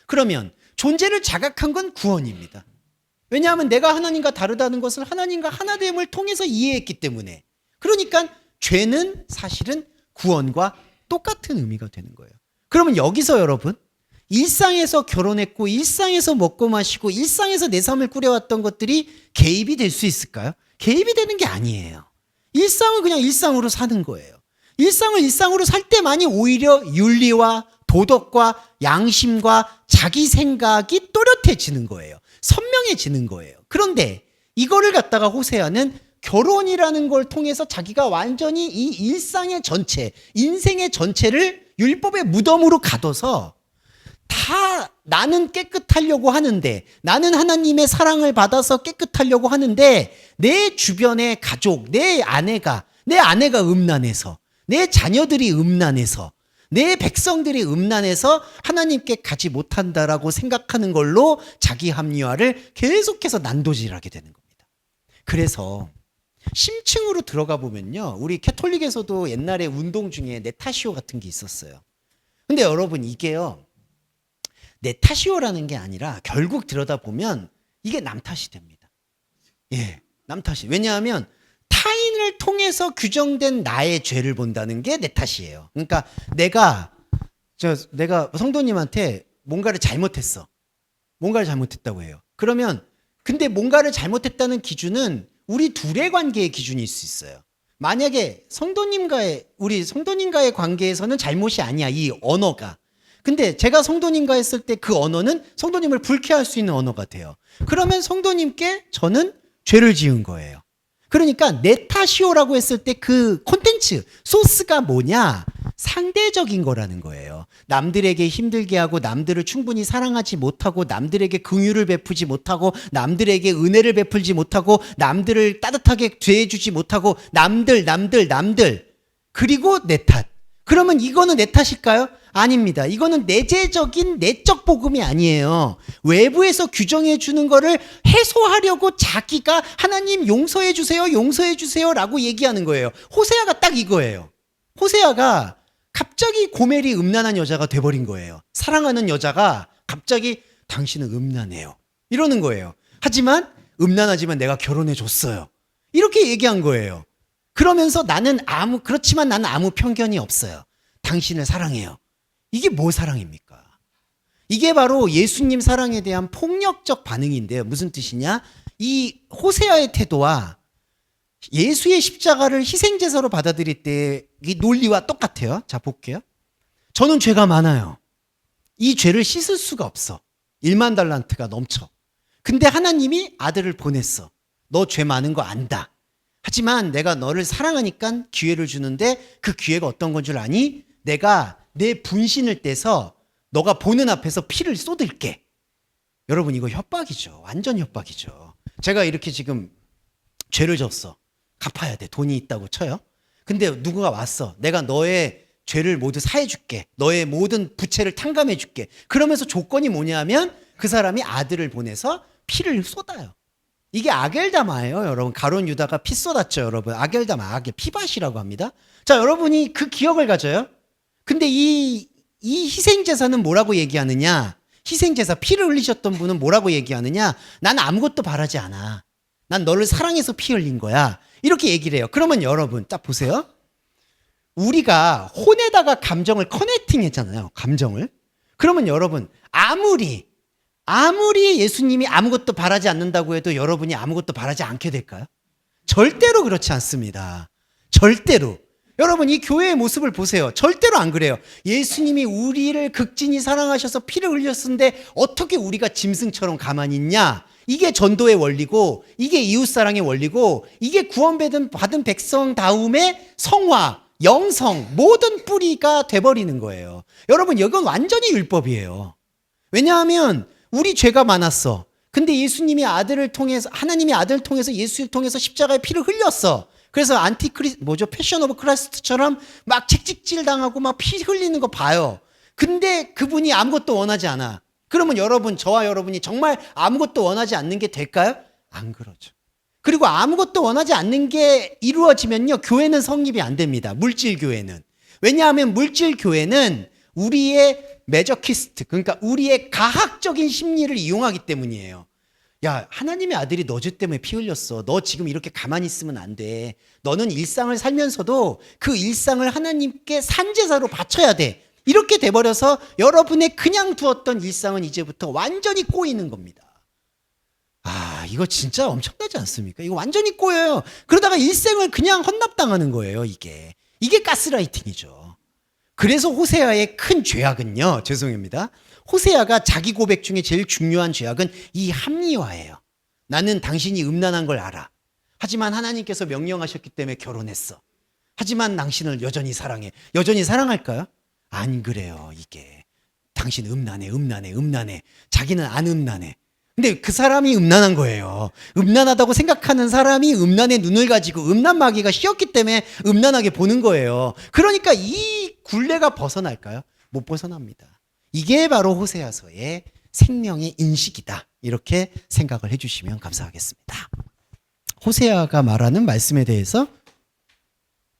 그러면 존재를 자각한 건 구원입니다. 왜냐하면 내가 하나님과 다르다는 것을 하나님과 하나됨을 통해서 이해했기 때문에. 그러니까 죄는 사실은 구원과 똑같은 의미가 되는 거예요. 그러면 여기서 여러분 일상에서 결혼했고 일상에서 먹고 마시고 일상에서 내 삶을 꾸려왔던 것들이 개입이 될 수 있을까요? 개입이 되는 게 아니에요. 일상은 그냥 일상으로 사는 거예요. 일상을 일상으로 살 때만이 오히려 윤리와 도덕과 양심과 자기 생각이 또렷해지는 거예요. 선명해지는 거예요. 그런데 이거를 갖다가 호세아는 결혼이라는 걸 통해서 자기가 완전히 이 일상의 전체, 인생의 전체를 율법의 무덤으로 가둬서 다 나는 깨끗하려고 하는데 나는 하나님의 사랑을 받아서 깨끗하려고 하는데 내 주변의 가족, 내 아내가 음란해서 내 자녀들이 음란해서 내 백성들이 음란해서 하나님께 가지 못한다라고 생각하는 걸로 자기 합리화를 계속해서 난도질하게 되는 겁니다. 그래서 심층으로 들어가 보면요. 우리 캐톨릭에서도 옛날에 운동 중에 네타시오 같은 게 있었어요. 근데 여러분 이게요. 내 탓이오라는 게 아니라 결국 들여다보면 이게 남 탓이 됩니다. 예, 남 탓이. 왜냐하면 타인을 통해서 규정된 나의 죄를 본다는 게 내 탓이에요. 그러니까 내가 성도님한테 뭔가를 잘못했어. 뭔가를 잘못했다고 해요. 그러면 근데 뭔가를 잘못했다는 기준은 우리 둘의 관계의 기준일 수 있어요. 만약에 우리 성도님과의 관계에서는 잘못이 아니야. 이 언어가. 근데 제가 성도님과 했을 때 그 언어는 성도님을 불쾌할 수 있는 언어가 돼요. 그러면 성도님께 저는 죄를 지은 거예요. 그러니까 내 탓이오라고 했을 때 그 콘텐츠, 소스가 뭐냐? 상대적인 거라는 거예요. 남들에게 힘들게 하고 남들을 충분히 사랑하지 못하고 남들에게 긍휼을 베푸지 못하고 남들에게 은혜를 베풀지 못하고 남들을 따뜻하게 대해주지 못하고 남들 그리고 내 탓. 그러면 이거는 내 탓일까요? 아닙니다. 이거는 내재적인 내적 복음이 아니에요. 외부에서 규정해 주는 거를 해소하려고 자기가 하나님 용서해 주세요 라고 얘기하는 거예요. 호세아가 딱 이거예요. 호세아가 갑자기 고멜이 음란한 여자가 돼버린 거예요. 사랑하는 여자가 갑자기 당신은 음란해요 이러는 거예요. 하지만 음란하지만 내가 결혼해 줬어요 이렇게 얘기한 거예요. 그러면서 그렇지만 나는 아무 편견이 없어요. 당신을 사랑해요. 이게 뭐 사랑입니까? 이게 바로 예수님 사랑에 대한 폭력적 반응인데요. 무슨 뜻이냐? 이 호세아의 태도와 예수의 십자가를 희생제사로 받아들일 때 이 논리와 똑같아요. 자, 볼게요. 저는 죄가 많아요. 이 죄를 씻을 수가 없어. 1만 달란트가 넘쳐. 근데 하나님이 아들을 보냈어. 너 죄 많은 거 안다. 하지만 내가 너를 사랑하니까 기회를 주는데 그 기회가 어떤 건 줄 아니? 내가 내 분신을 떼서 너가 보는 앞에서 피를 쏟을게. 여러분 이거 협박이죠. 완전 협박이죠. 제가 이렇게 지금 죄를 졌어. 갚아야 돼. 돈이 있다고 쳐요. 근데 누군가 왔어. 내가 너의 죄를 모두 사해줄게. 너의 모든 부채를 탕감해줄게. 그러면서 조건이 뭐냐면 그 사람이 아들을 보내서 피를 쏟아요. 이게 아겔다마예요. 여러분 가룟 유다가 피 쏟았죠. 여러분 아겔다마, 피밭이라고 합니다. 자, 여러분이 그 기억을 가져요. 근데 이 희생제사는 뭐라고 얘기하느냐? 희생제사 피를 흘리셨던 분은 뭐라고 얘기하느냐? 난 아무것도 바라지 않아. 난 너를 사랑해서 피 흘린 거야. 이렇게 얘기를 해요. 그러면 여러분 딱 보세요. 우리가 혼에다가 감정을 커넥팅 했잖아요. 감정을. 그러면 여러분 아무리 예수님이 아무것도 바라지 않는다고 해도 여러분이 아무것도 바라지 않게 될까요? 절대로 그렇지 않습니다. 절대로. 여러분 이 교회의 모습을 보세요. 절대로 안 그래요. 예수님이 우리를 극진히 사랑하셔서 피를 흘렸는데 어떻게 우리가 짐승처럼 가만히 있냐? 이게 전도의 원리고, 이게 이웃사랑의 원리고, 이게 구원받은 백성 다음에 성화, 영성, 모든 뿌리가 돼버리는 거예요. 여러분 이건 완전히 율법이에요. 왜냐하면 우리 죄가 많았어. 근데 예수님이 아들을 통해서, 하나님이 아들을 통해서, 예수를 통해서 십자가에 피를 흘렸어. 그래서 패션 오브 크라이스트처럼 막 채찍질 당하고 막 피 흘리는 거 봐요. 근데 그분이 아무것도 원하지 않아. 그러면 저와 여러분이 정말 아무것도 원하지 않는 게 될까요? 안 그러죠. 그리고 아무것도 원하지 않는 게 이루어지면요, 교회는 성립이 안 됩니다. 물질 교회는. 왜냐하면 물질 교회는 우리의 매저키스트, 그러니까 우리의 가학적인 심리를 이용하기 때문이에요. 야, 하나님의 아들이 너 죄 때문에 피 흘렸어. 너 지금 이렇게 가만히 있으면 안 돼. 너는 일상을 살면서도 그 일상을 하나님께 산제사로 바쳐야 돼. 이렇게 돼버려서 여러분의 그냥 두었던 일상은 이제부터 완전히 꼬이는 겁니다. 아, 이거 진짜 엄청나지 않습니까? 이거 완전히 꼬여요. 그러다가 일생을 그냥 헌납당하는 거예요, 이게. 이게 가스라이팅이죠. 그래서 호세아의 큰 죄악은요, 죄송합니다. 호세아가 자기 고백 중에 제일 중요한 죄악은 이 합리화예요. 나는 당신이 음란한 걸 알아. 하지만 하나님께서 명령하셨기 때문에 결혼했어. 하지만 당신을 여전히 사랑해. 여전히 사랑할까요? 안 그래요, 이게. 당신 음란해. 자기는 안 음란해. 근데 그 사람이 음란한 거예요. 음란하다고 생각하는 사람이 음란의 눈을 가지고 음란 마귀가 씌었기 때문에 음란하게 보는 거예요. 그러니까 이 굴레가 벗어날까요? 못 벗어납니다. 이게 바로 호세아서의 생명의 인식이다. 이렇게 생각을 해주시면 감사하겠습니다. 호세아가 말하는 말씀에 대해서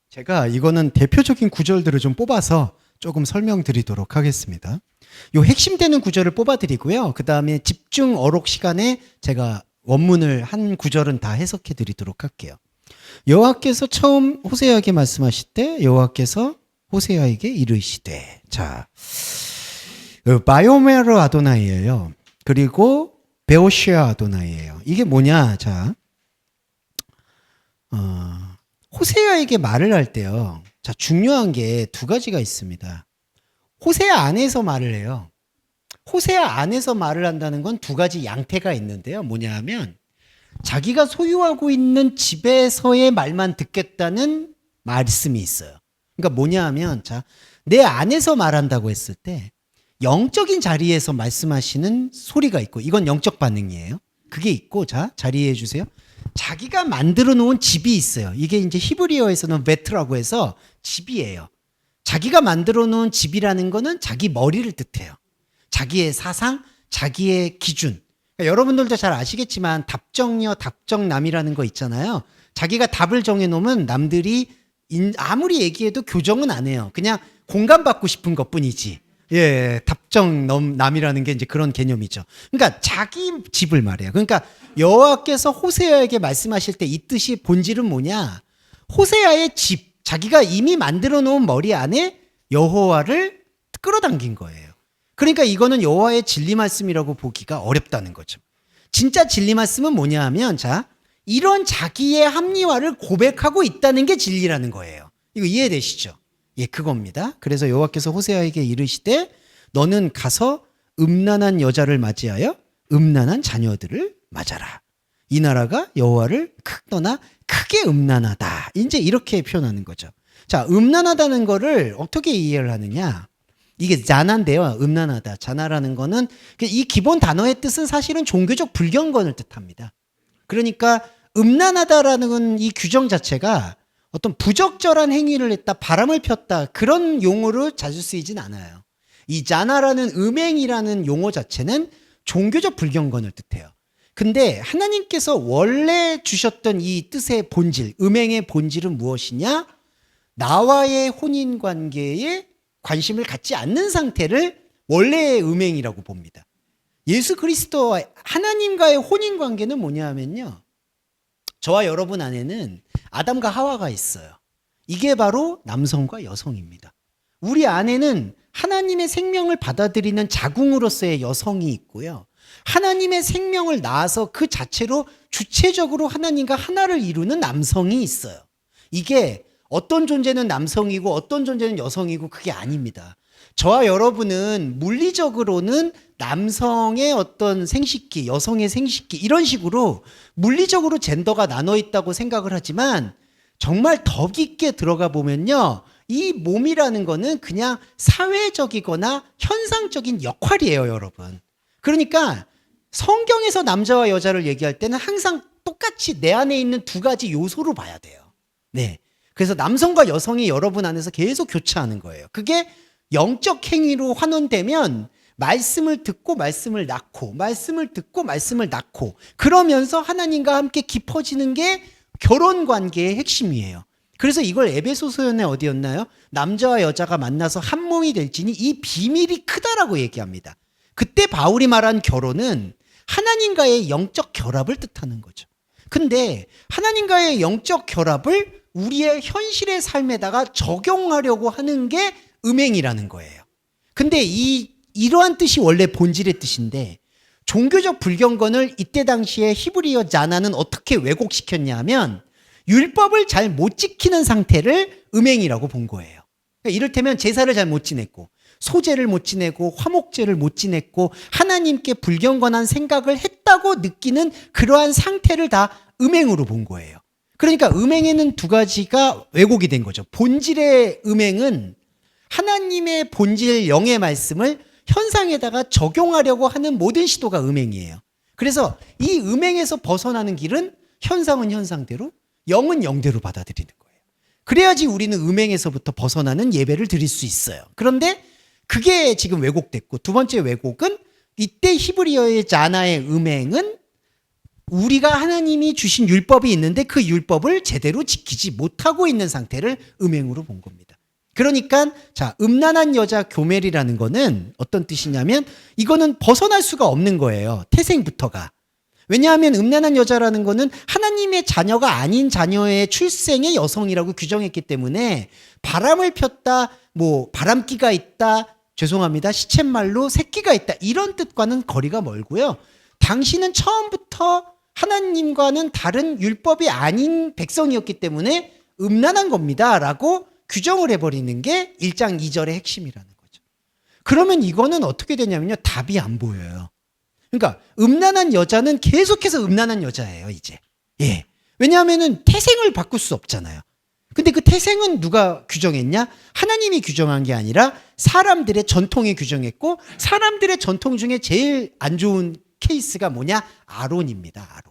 제가 이거는 대표적인 구절들을 좀 뽑아서 조금 설명드리도록 하겠습니다. 요 핵심되는 구절을 뽑아드리고요. 그 다음에 집중 어록 시간에 제가 원문을 한 구절은 다 해석해 드리도록 할게요. 여호와께서 처음 호세아에게 말씀하실 때 여호와께서 호세아에게 이르시되, 자, 바이오메르 아도나이예요. 그리고 베오시아 아도나이예요. 이게 뭐냐? 자, 호세아에게 말을 할 때요. 자, 중요한 게 두 가지가 있습니다. 호세아 안에서 말을 해요. 호세아 안에서 말을 한다는 건 두 가지 양태가 있는데요. 뭐냐 하면 자기가 소유하고 있는 집에서의 말만 듣겠다는 말씀이 있어요. 그러니까 뭐냐 하면, 자, 내 안에서 말한다고 했을 때 영적인 자리에서 말씀하시는 소리가 있고, 이건 영적 반응이에요. 그게 있고, 자, 자리해 주세요. 자기가 만들어 놓은 집이 있어요. 이게 이제 히브리어에서는 베트라고 해서 집이에요. 자기가 만들어 놓은 집이라는 거는 자기 머리를 뜻해요. 자기의 사상, 자기의 기준. 그러니까 여러분들도 잘 아시겠지만 답정여, 답정남이라는 거 있잖아요. 자기가 답을 정해놓으면 남들이 아무리 얘기해도 교정은 안 해요. 그냥 공감받고 싶은 것뿐이지. 예, 답정남이라는 게 이제 그런 개념이죠. 그러니까 자기 집을 말해요. 그러니까 여호와께서 호세아에게 말씀하실 때 이 뜻이 본질은 뭐냐? 호세아의 집, 자기가 이미 만들어 놓은 머리 안에 여호와를 끌어당긴 거예요. 그러니까 이거는 여호와의 진리 말씀이라고 보기가 어렵다는 거죠. 진짜 진리 말씀은 뭐냐 하면, 자, 이런 자기의 합리화를 고백하고 있다는 게 진리라는 거예요. 이거 이해되시죠? 예, 그겁니다. 그래서 여호와께서 호세아에게 이르시되 너는 가서 음란한 여자를 맞이하여 음란한 자녀들을 맞아라. 이 나라가 여호와를 떠나 크게 음란하다. 이제 이렇게 표현하는 거죠. 자, 음란하다는 거를 어떻게 이해를 하느냐? 이게 자나인데요. 음란하다. 자나라는 거는 이 기본 단어의 뜻은 사실은 종교적 불경건을 뜻합니다. 그러니까 음란하다라는 이 규정 자체가 어떤 부적절한 행위를 했다, 바람을 폈다, 그런 용어로 자주 쓰이진 않아요. 이 자나라는 음행이라는 용어 자체는 종교적 불경건을 뜻해요. 근데 하나님께서 원래 주셨던 이 뜻의 본질, 음행의 본질은 무엇이냐? 나와의 혼인 관계에 관심을 갖지 않는 상태를 원래의 음행이라고 봅니다. 예수 그리스도와 하나님과의 혼인 관계는 뭐냐 하면요, 저와 여러분 안에는 아담과 하와가 있어요. 이게 바로 남성과 여성입니다. 우리 안에는 하나님의 생명을 받아들이는 자궁으로서의 여성이 있고요. 하나님의 생명을 낳아서 그 자체로 주체적으로 하나님과 하나를 이루는 남성이 있어요. 이게 어떤 존재는 남성이고 어떤 존재는 여성이고 그게 아닙니다. 저와 여러분은 물리적으로는 남성의 어떤 생식기, 여성의 생식기 이런 식으로 물리적으로 젠더가 나눠 있다고 생각을 하지만 정말 더 깊게 들어가 보면요. 이 몸이라는 거는 그냥 사회적이거나 현상적인 역할이에요, 여러분. 그러니까 성경에서 남자와 여자를 얘기할 때는 항상 똑같이 내 안에 있는 두 가지 요소로 봐야 돼요. 네. 그래서 남성과 여성이 여러분 안에서 계속 교차하는 거예요. 그게 영적 행위로 환원되면 말씀을 듣고 말씀을 낳고 말씀을 듣고 말씀을 낳고 그러면서 하나님과 함께 깊어지는 게 결혼 관계의 핵심이에요. 그래서 이걸 에베소서연에 어디였나요? 남자와 여자가 만나서 한 몸이 될지니 이 비밀이 크다라고 얘기합니다. 그때 바울이 말한 결혼은 하나님과의 영적 결합을 뜻하는 거죠. 근데 하나님과의 영적 결합을 우리의 현실의 삶에다가 적용하려고 하는 게 음행이라는 거예요. 근데 이러한 뜻이 원래 본질의 뜻인데 종교적 불경건을 이때 당시에 히브리어 자나는 어떻게 왜곡시켰냐 하면 율법을 잘 못 지키는 상태를 음행이라고 본 거예요. 그러니까 이를테면 제사를 잘 못 지냈고 소제를 못 지내고 화목제를 못 지냈고 하나님께 불경건한 생각을 했다고 느끼는 그러한 상태를 다 음행으로 본 거예요. 그러니까 음행에는 두 가지가 왜곡이 된 거죠. 본질의 음행은 하나님의 본질 영의 말씀을 현상에다가 적용하려고 하는 모든 시도가 음행이에요. 그래서 이 음행에서 벗어나는 길은 현상은 현상대로 영은 영대로 받아들이는 거예요. 그래야지 우리는 음행에서부터 벗어나는 예배를 드릴 수 있어요. 그런데 그게 지금 왜곡됐고 두 번째 왜곡은 이때 히브리어의 자나의 음행은 우리가 하나님이 주신 율법이 있는데 그 율법을 제대로 지키지 못하고 있는 상태를 음행으로 본 겁니다. 그러니까 자, 음란한 여자 교멜이라는 거는 어떤 뜻이냐면 이거는 벗어날 수가 없는 거예요. 태생부터가. 왜냐하면 음란한 여자라는 거는 하나님의 자녀가 아닌 자녀의 출생의 여성이라고 규정했기 때문에 바람을 폈다, 바람기가 있다, 죄송합니다. 시쳇말로 새끼가 있다. 이런 뜻과는 거리가 멀고요. 당신은 처음부터 하나님과는 다른 율법이 아닌 백성이었기 때문에 음란한 겁니다. 라고 규정을 해버리는 게 1장 2절의 핵심이라는 거죠. 그러면 이거는 어떻게 되냐면요. 답이 안 보여요. 그러니까 음란한 여자는 계속해서 음란한 여자예요. 이제. 예. 왜냐하면은 태생을 바꿀 수 없잖아요. 근데 그 태생은 누가 규정했냐? 하나님이 규정한 게 아니라 사람들의 전통이 규정했고 사람들의 전통 중에 제일 안 좋은 케이스가 뭐냐? 아론입니다.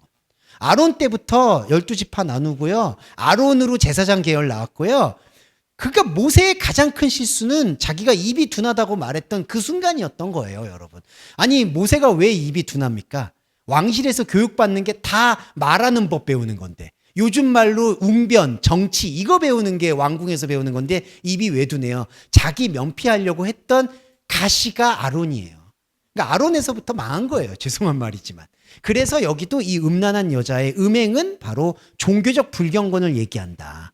아론 때부터 12지파 나누고요. 아론으로 제사장 계열 나왔고요. 그러니까 모세의 가장 큰 실수는 자기가 입이 둔하다고 말했던 그 순간이었던 거예요, 여러분. 아니, 모세가 왜 입이 둔합니까? 왕실에서 교육받는 게 다 말하는 법 배우는 건데. 요즘 말로 웅변, 정치 이거 배우는 게 왕궁에서 배우는 건데 입이 왜 둔해요? 자기 면피하려고 했던 가시가 아론이에요. 그러니까 아론에서부터 망한 거예요. 죄송한 말이지만. 그래서 여기도 이 음란한 여자의 음행은 바로 종교적 불경건을 얘기한다.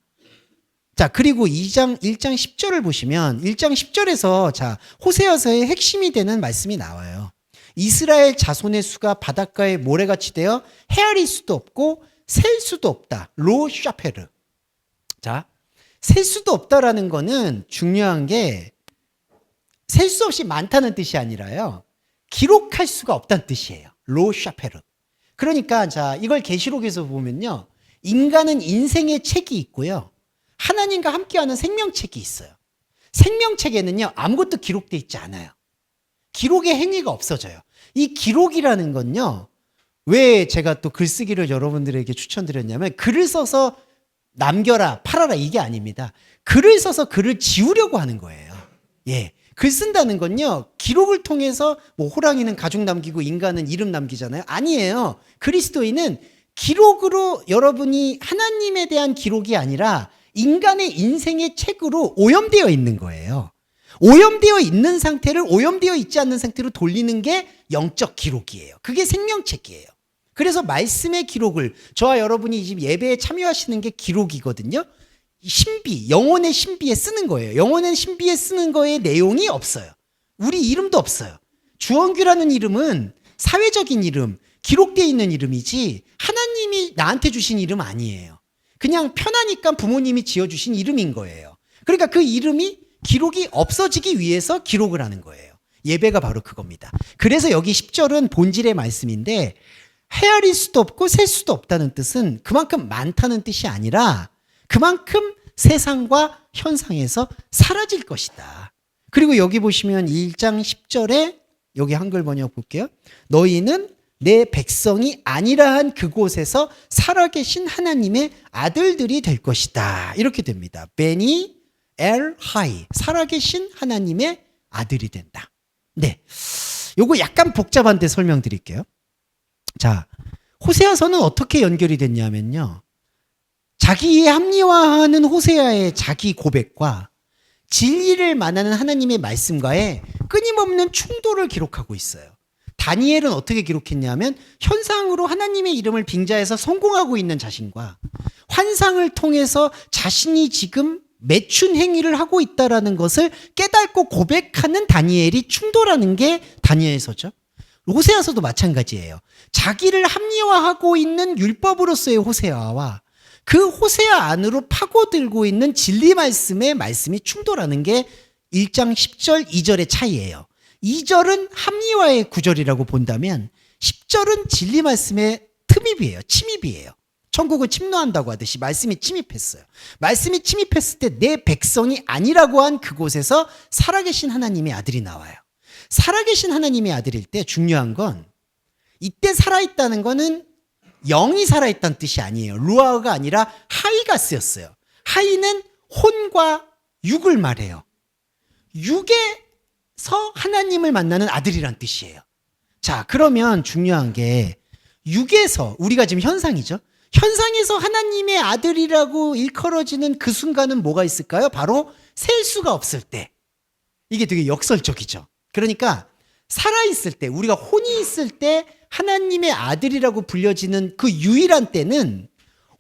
자, 그리고 1장 10절을 보시면 1장 10절에서 자, 호세아서의 핵심이 되는 말씀이 나와요. 이스라엘 자손의 수가 바닷가에 모래같이 되어 헤아릴 수도 없고 셀 수도 없다. 로 샤페르. 자, 셀 수도 없다라는 거는 중요한 게 셀 수 없이 많다는 뜻이 아니라요. 기록할 수가 없다는 뜻이에요. 로 샤페르. 그러니까 자, 이걸 계시록에서 보면요. 인간은 인생의 책이 있고요. 하나님과 함께하는 생명책이 있어요. 생명책에는요. 아무것도 기록되어 있지 않아요. 기록의 행위가 없어져요. 이 기록이라는 건요. 왜 제가 또 글쓰기를 여러분들에게 추천드렸냐면 글을 써서 남겨라, 팔아라 이게 아닙니다. 글을 써서 글을 지우려고 하는 거예요. 예. 글 쓴다는 건요. 기록을 통해서 호랑이는 가죽 남기고 인간은 이름 남기잖아요. 아니에요. 그리스도인은 기록으로 여러분이 하나님에 대한 기록이 아니라 인간의 인생의 책으로 오염되어 있는 거예요. 오염되어 있는 상태를 오염되어 있지 않는 상태로 돌리는 게 영적 기록이에요. 그게 생명책이에요. 그래서 말씀의 기록을 저와 여러분이 지금 예배에 참여하시는 게 기록이거든요. 신비, 영혼의 신비에 쓰는 거예요. 영혼의 신비에 쓰는 거에 내용이 없어요. 우리 이름도 없어요. 주원규라는 이름은 사회적인 이름, 기록되어 있는 이름이지 하나님이 나한테 주신 이름 아니에요. 그냥 편하니까 부모님이 지어주신 이름인 거예요. 그러니까 그 이름이 기록이 없어지기 위해서 기록을 하는 거예요. 예배가 바로 그겁니다. 그래서 여기 10절은 본질의 말씀인데 헤아릴 수도 없고 셀 수도 없다는 뜻은 그만큼 많다는 뜻이 아니라 그만큼 세상과 현상에서 사라질 것이다. 그리고 여기 보시면 1장 10절에 여기 한글 번역 볼게요. 너희는 내 백성이 아니라 한 그곳에서 살아계신 하나님의 아들들이 될 것이다. 이렇게 됩니다. 베니 엘 하이, 살아계신 하나님의 아들이 된다. 네, 요거 약간 복잡한데 설명드릴게요. 자, 호세아서는 어떻게 연결이 됐냐면요, 자기의 합리화하는 호세아의 자기 고백과 진리를 말하는 하나님의 말씀과의 끊임없는 충돌을 기록하고 있어요. 다니엘은 어떻게 기록했냐면 현상으로 하나님의 이름을 빙자해서 성공하고 있는 자신과 환상을 통해서 자신이 지금 매춘 행위를 하고 있다는 것을 깨닫고 고백하는 다니엘이 충돌하는 게 다니엘서죠. 호세아서도 마찬가지예요. 자기를 합리화하고 있는 율법으로서의 호세아와 그 호세아 안으로 파고들고 있는 진리 말씀의 말씀이 충돌하는 게 1장 10절 2절의 차이예요. 2절은 합리화의 구절이라고 본다면 10절은 진리 말씀의 틈입이에요. 침입이에요. 천국을 침노한다고 하듯이 말씀이 침입했어요. 말씀이 침입했을 때 내 백성이 아니라고 한 그곳에서 살아계신 하나님의 아들이 나와요. 살아계신 하나님의 아들일 때 중요한 건 이때 살아있다는 거는 영이 살아있다는 뜻이 아니에요. 루아가 아니라 하이가 쓰였어요. 하이는 혼과 육을 말해요. 육에서 하나님을 만나는 아들이란 뜻이에요. 자, 그러면 중요한 게 육에서, 우리가 지금 현상이죠. 현상에서 하나님의 아들이라고 일컬어지는 그 순간은 뭐가 있을까요? 바로 셀 수가 없을 때. 이게 되게 역설적이죠. 그러니까 살아있을 때, 우리가 혼이 있을 때 하나님의 아들이라고 불려지는 그 유일한 때는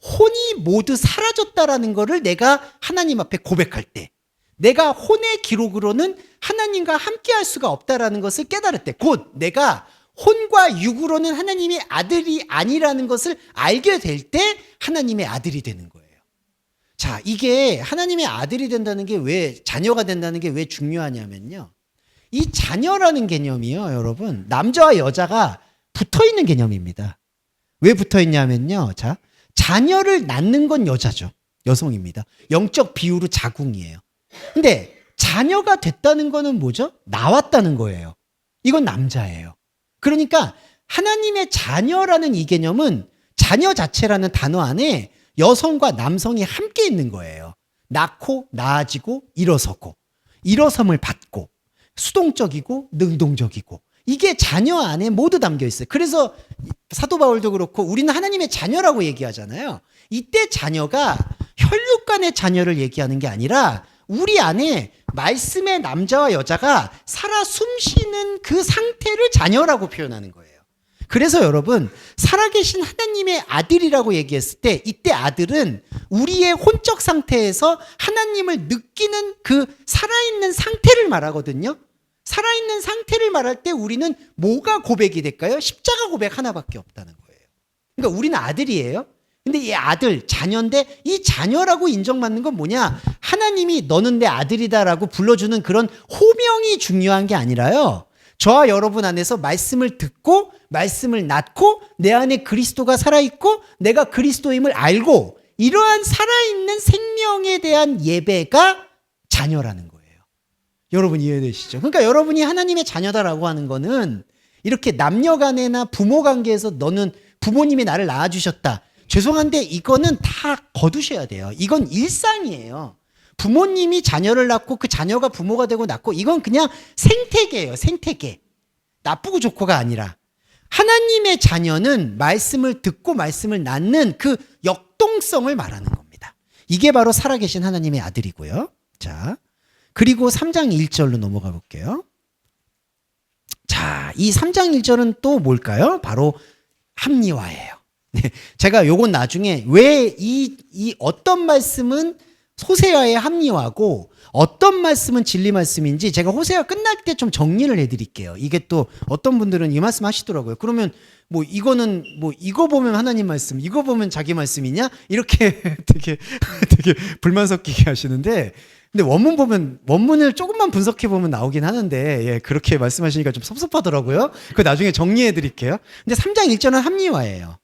혼이 모두 사라졌다라는 거를 내가 하나님 앞에 고백할 때, 내가 혼의 기록으로는 하나님과 함께 할 수가 없다라는 것을 깨달을 때, 곧 내가 혼과 육으로는 하나님의 아들이 아니라는 것을 알게 될 때 하나님의 아들이 되는 거예요. 자, 이게 하나님의 아들이 된다는 게 왜, 자녀가 된다는 게 왜 중요하냐면요, 이 자녀라는 개념이요, 여러분, 남자와 여자가 붙어있는 개념입니다. 왜 붙어있냐면요, 자, 자녀를 낳는 건 여자죠. 여성입니다. 영적 비유로 자궁이에요. 근데 자녀가 됐다는 거는 뭐죠? 나왔다는 거예요. 이건 남자예요. 그러니까 하나님의 자녀라는 이 개념은 자녀 자체라는 단어 안에 여성과 남성이 함께 있는 거예요. 낳고 나아지고 일어서고 일어섬을 받고 수동적이고 능동적이고, 이게 자녀 안에 모두 담겨 있어요. 그래서 사도 바울도 그렇고 우리는 하나님의 자녀라고 얘기하잖아요. 이때 자녀가 혈육 간의 자녀를 얘기하는 게 아니라 우리 안에 말씀의 남자와 여자가 살아 숨쉬는 그 상태를 자녀라고 표현하는 거예요. 그래서 여러분, 살아계신 하나님의 아들이라고 얘기했을 때 이때 아들은 우리의 혼적 상태에서 하나님을 느끼는 그 살아있는 상태를 말하거든요. 살아있는 상태를 말할 때 우리는 뭐가 고백이 될까요? 십자가 고백 하나밖에 없다는 거예요. 그러니까 우리는 아들이에요. 근데 이 아들, 자녀인데 이 자녀라고 인정받는 건 뭐냐? 하나님이 너는 내 아들이다라고 불러주는 그런 호명이 중요한 게 아니라요, 저와 여러분 안에서 말씀을 듣고 말씀을 낳고 내 안에 그리스도가 살아있고 내가 그리스도임을 알고 이러한 살아있는 생명에 대한 예배가 자녀라는 거예요. 여러분 이해되시죠? 그러니까 여러분이 하나님의 자녀다라고 하는 거는 이렇게 남녀 간에나 부모 관계에서 너는 부모님이 나를 낳아주셨다, 죄송한데 이거는 다 거두셔야 돼요. 이건 일상이에요. 부모님이 자녀를 낳고 그 자녀가 부모가 되고 낳고, 이건 그냥 생태계예요. 생태계. 나쁘고 좋고가 아니라 하나님의 자녀는 말씀을 듣고 말씀을 낳는 그 역동성을 말하는 겁니다. 이게 바로 살아계신 하나님의 아들이고요. 자, 그리고 3장 1절로 넘어가 볼게요. 자, 이 3장 1절은 또 뭘까요? 바로 합리화예요. 제가 요건 나중에 왜 이 어떤 말씀은 호세아에 합리화하고 어떤 말씀은 진리 말씀인지 제가 호세아 끝날 때 좀 정리를 해드릴게요. 이게 또 어떤 분들은 이 말씀 하시더라고요. 그러면 뭐 이거는 뭐 이거 보면 하나님 말씀, 이거 보면 자기 말씀이냐? 이렇게 되게 불만 섞이게 하시는데, 근데 원문 보면 원문을 조금만 분석해 보면 나오긴 하는데, 예, 그렇게 말씀하시니까 좀 섭섭하더라고요. 그 나중에 정리해 드릴게요. 근데 3장 1절은 합리화예요.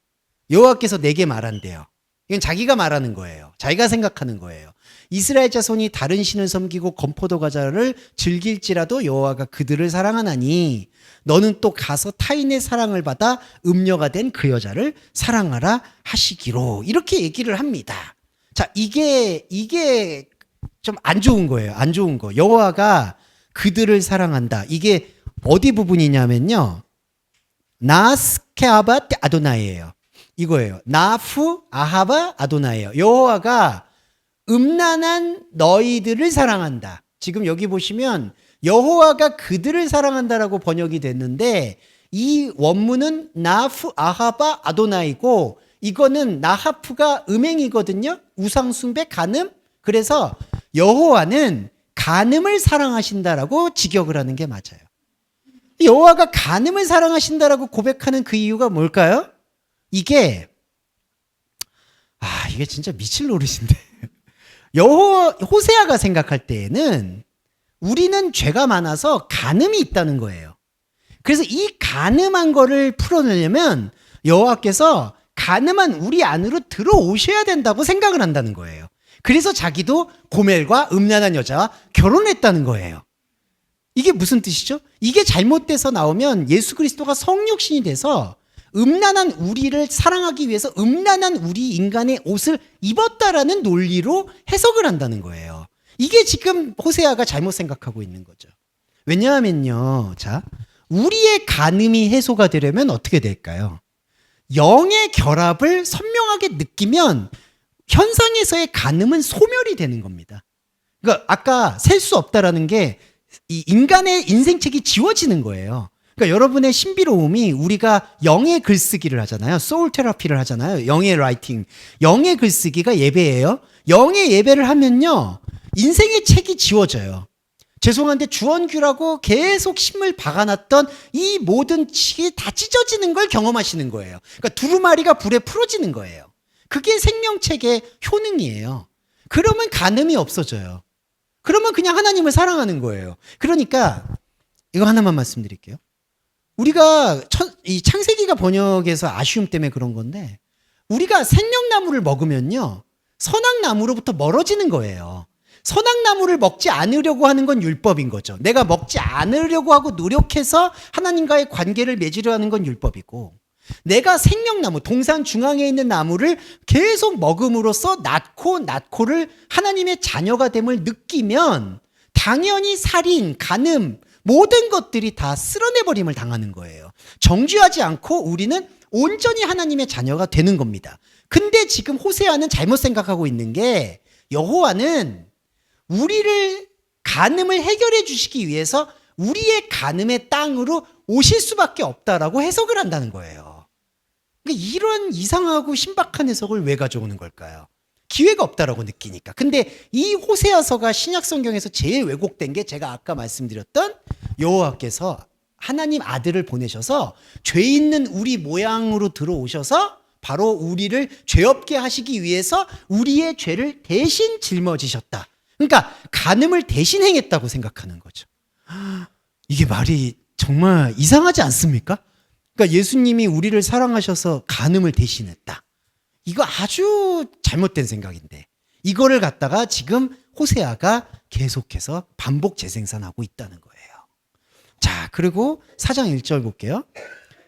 여호와께서 내게 말한대요. 이건 자기가 말하는 거예요. 자기가 생각하는 거예요. 이스라엘 자손이 다른 신을 섬기고 건포도 과자를 즐길지라도 여호와가 그들을 사랑하나니 너는 또 가서 타인의 사랑을 받아 음녀가 된 그 여자를 사랑하라 하시기로, 이렇게 얘기를 합니다. 자, 이게 좀 안 좋은 거예요. 안 좋은 거. 여호와가 그들을 사랑한다. 이게 어디 부분이냐면요. 나스케아바 아도나이예요. 이거예요. 나프 아하바 아도나이예요. 여호와가 음란한 너희들을 사랑한다. 지금 여기 보시면 여호와가 그들을 사랑한다라고 번역이 됐는데, 이 원문은 나프 아하바 아도나이고, 이거는 나하프가 음행이거든요. 우상숭배, 간음. 그래서 여호와는 간음을 사랑하신다라고 직역을 하는 게 맞아요. 여호와가 간음을 사랑하신다라고 고백하는 그 이유가 뭘까요? 이게 진짜 미칠 노릇인데. 호세아가 생각할 때에는 우리는 죄가 많아서 간음이 있다는 거예요. 그래서 이 간음한 거를 풀어내려면 여호와께서 간음한 우리 안으로 들어오셔야 된다고 생각을 한다는 거예요. 그래서 자기도 고멜과 음란한 여자와 결혼했다는 거예요. 이게 무슨 뜻이죠? 이게 잘못돼서 나오면 예수 그리스도가 성육신이 돼서 음란한 우리를 사랑하기 위해서 음란한 우리 인간의 옷을 입었다라는 논리로 해석을 한다는 거예요. 이게 지금 호세아가 잘못 생각하고 있는 거죠. 왜냐하면요, 자, 우리의 간음이 해소가 되려면 어떻게 될까요? 영의 결합을 선명하게 느끼면 현상에서의 간음은 소멸이 되는 겁니다. 그러니까 아까 셀 수 없다라는 게 이 인간의 인생책이 지워지는 거예요. 그러니까 여러분의 신비로움이, 우리가 영의 글쓰기를 하잖아요. 소울 테라피를 하잖아요. 영의 라이팅. 영의 글쓰기가 예배예요. 영의 예배를 하면요, 인생의 책이 지워져요. 죄송한데 주원규라고 계속 심을 박아놨던 이 모든 책이 다 찢어지는 걸 경험하시는 거예요. 그러니까 두루마리가 불에 풀어지는 거예요. 그게 생명책의 효능이에요. 그러면 간음이 없어져요. 그러면 그냥 하나님을 사랑하는 거예요. 그러니까 이거 하나만 말씀드릴게요. 우리가 이 창세기가 번역에서 아쉬움 때문에 그런 건데, 우리가 생명나무를 먹으면요, 선악나무로부터 멀어지는 거예요. 선악나무를 먹지 않으려고 하는 건 율법인 거죠. 내가 먹지 않으려고 하고 노력해서 하나님과의 관계를 맺으려 하는 건 율법이고, 내가 생명나무, 동산 중앙에 있는 나무를 계속 먹음으로써 낳고를 하나님의 자녀가 됨을 느끼면 당연히 살인, 간음, 모든 것들이 다 쓸어내버림을 당하는 거예요. 정죄하지 않고 우리는 온전히 하나님의 자녀가 되는 겁니다. 근데 지금 호세아는 잘못 생각하고 있는 게, 여호와는 우리를 간음을 해결해 주시기 위해서 우리의 간음의 땅으로 오실 수밖에 없다라고 해석을 한다는 거예요. 그러니까 이런 이상하고 신박한 해석을 왜 가져오는 걸까요? 기회가 없다라고 느끼니까. 근데 이 호세아서가 신약 성경에서 제일 왜곡된 게, 제가 아까 말씀드렸던 여호와께서 하나님 아들을 보내셔서 죄 있는 우리 모양으로 들어오셔서 바로 우리를 죄 없게 하시기 위해서 우리의 죄를 대신 짊어지셨다. 그러니까 간음을 대신 행했다고 생각하는 거죠. 이게 말이 정말 이상하지 않습니까? 그러니까 예수님이 우리를 사랑하셔서 간음을 대신했다. 이거 아주 잘못된 생각인데, 이거를 갖다가 지금 호세아가 계속해서 반복 재생산하고 있다는 거예요. 자, 그리고 4장 1절 볼게요.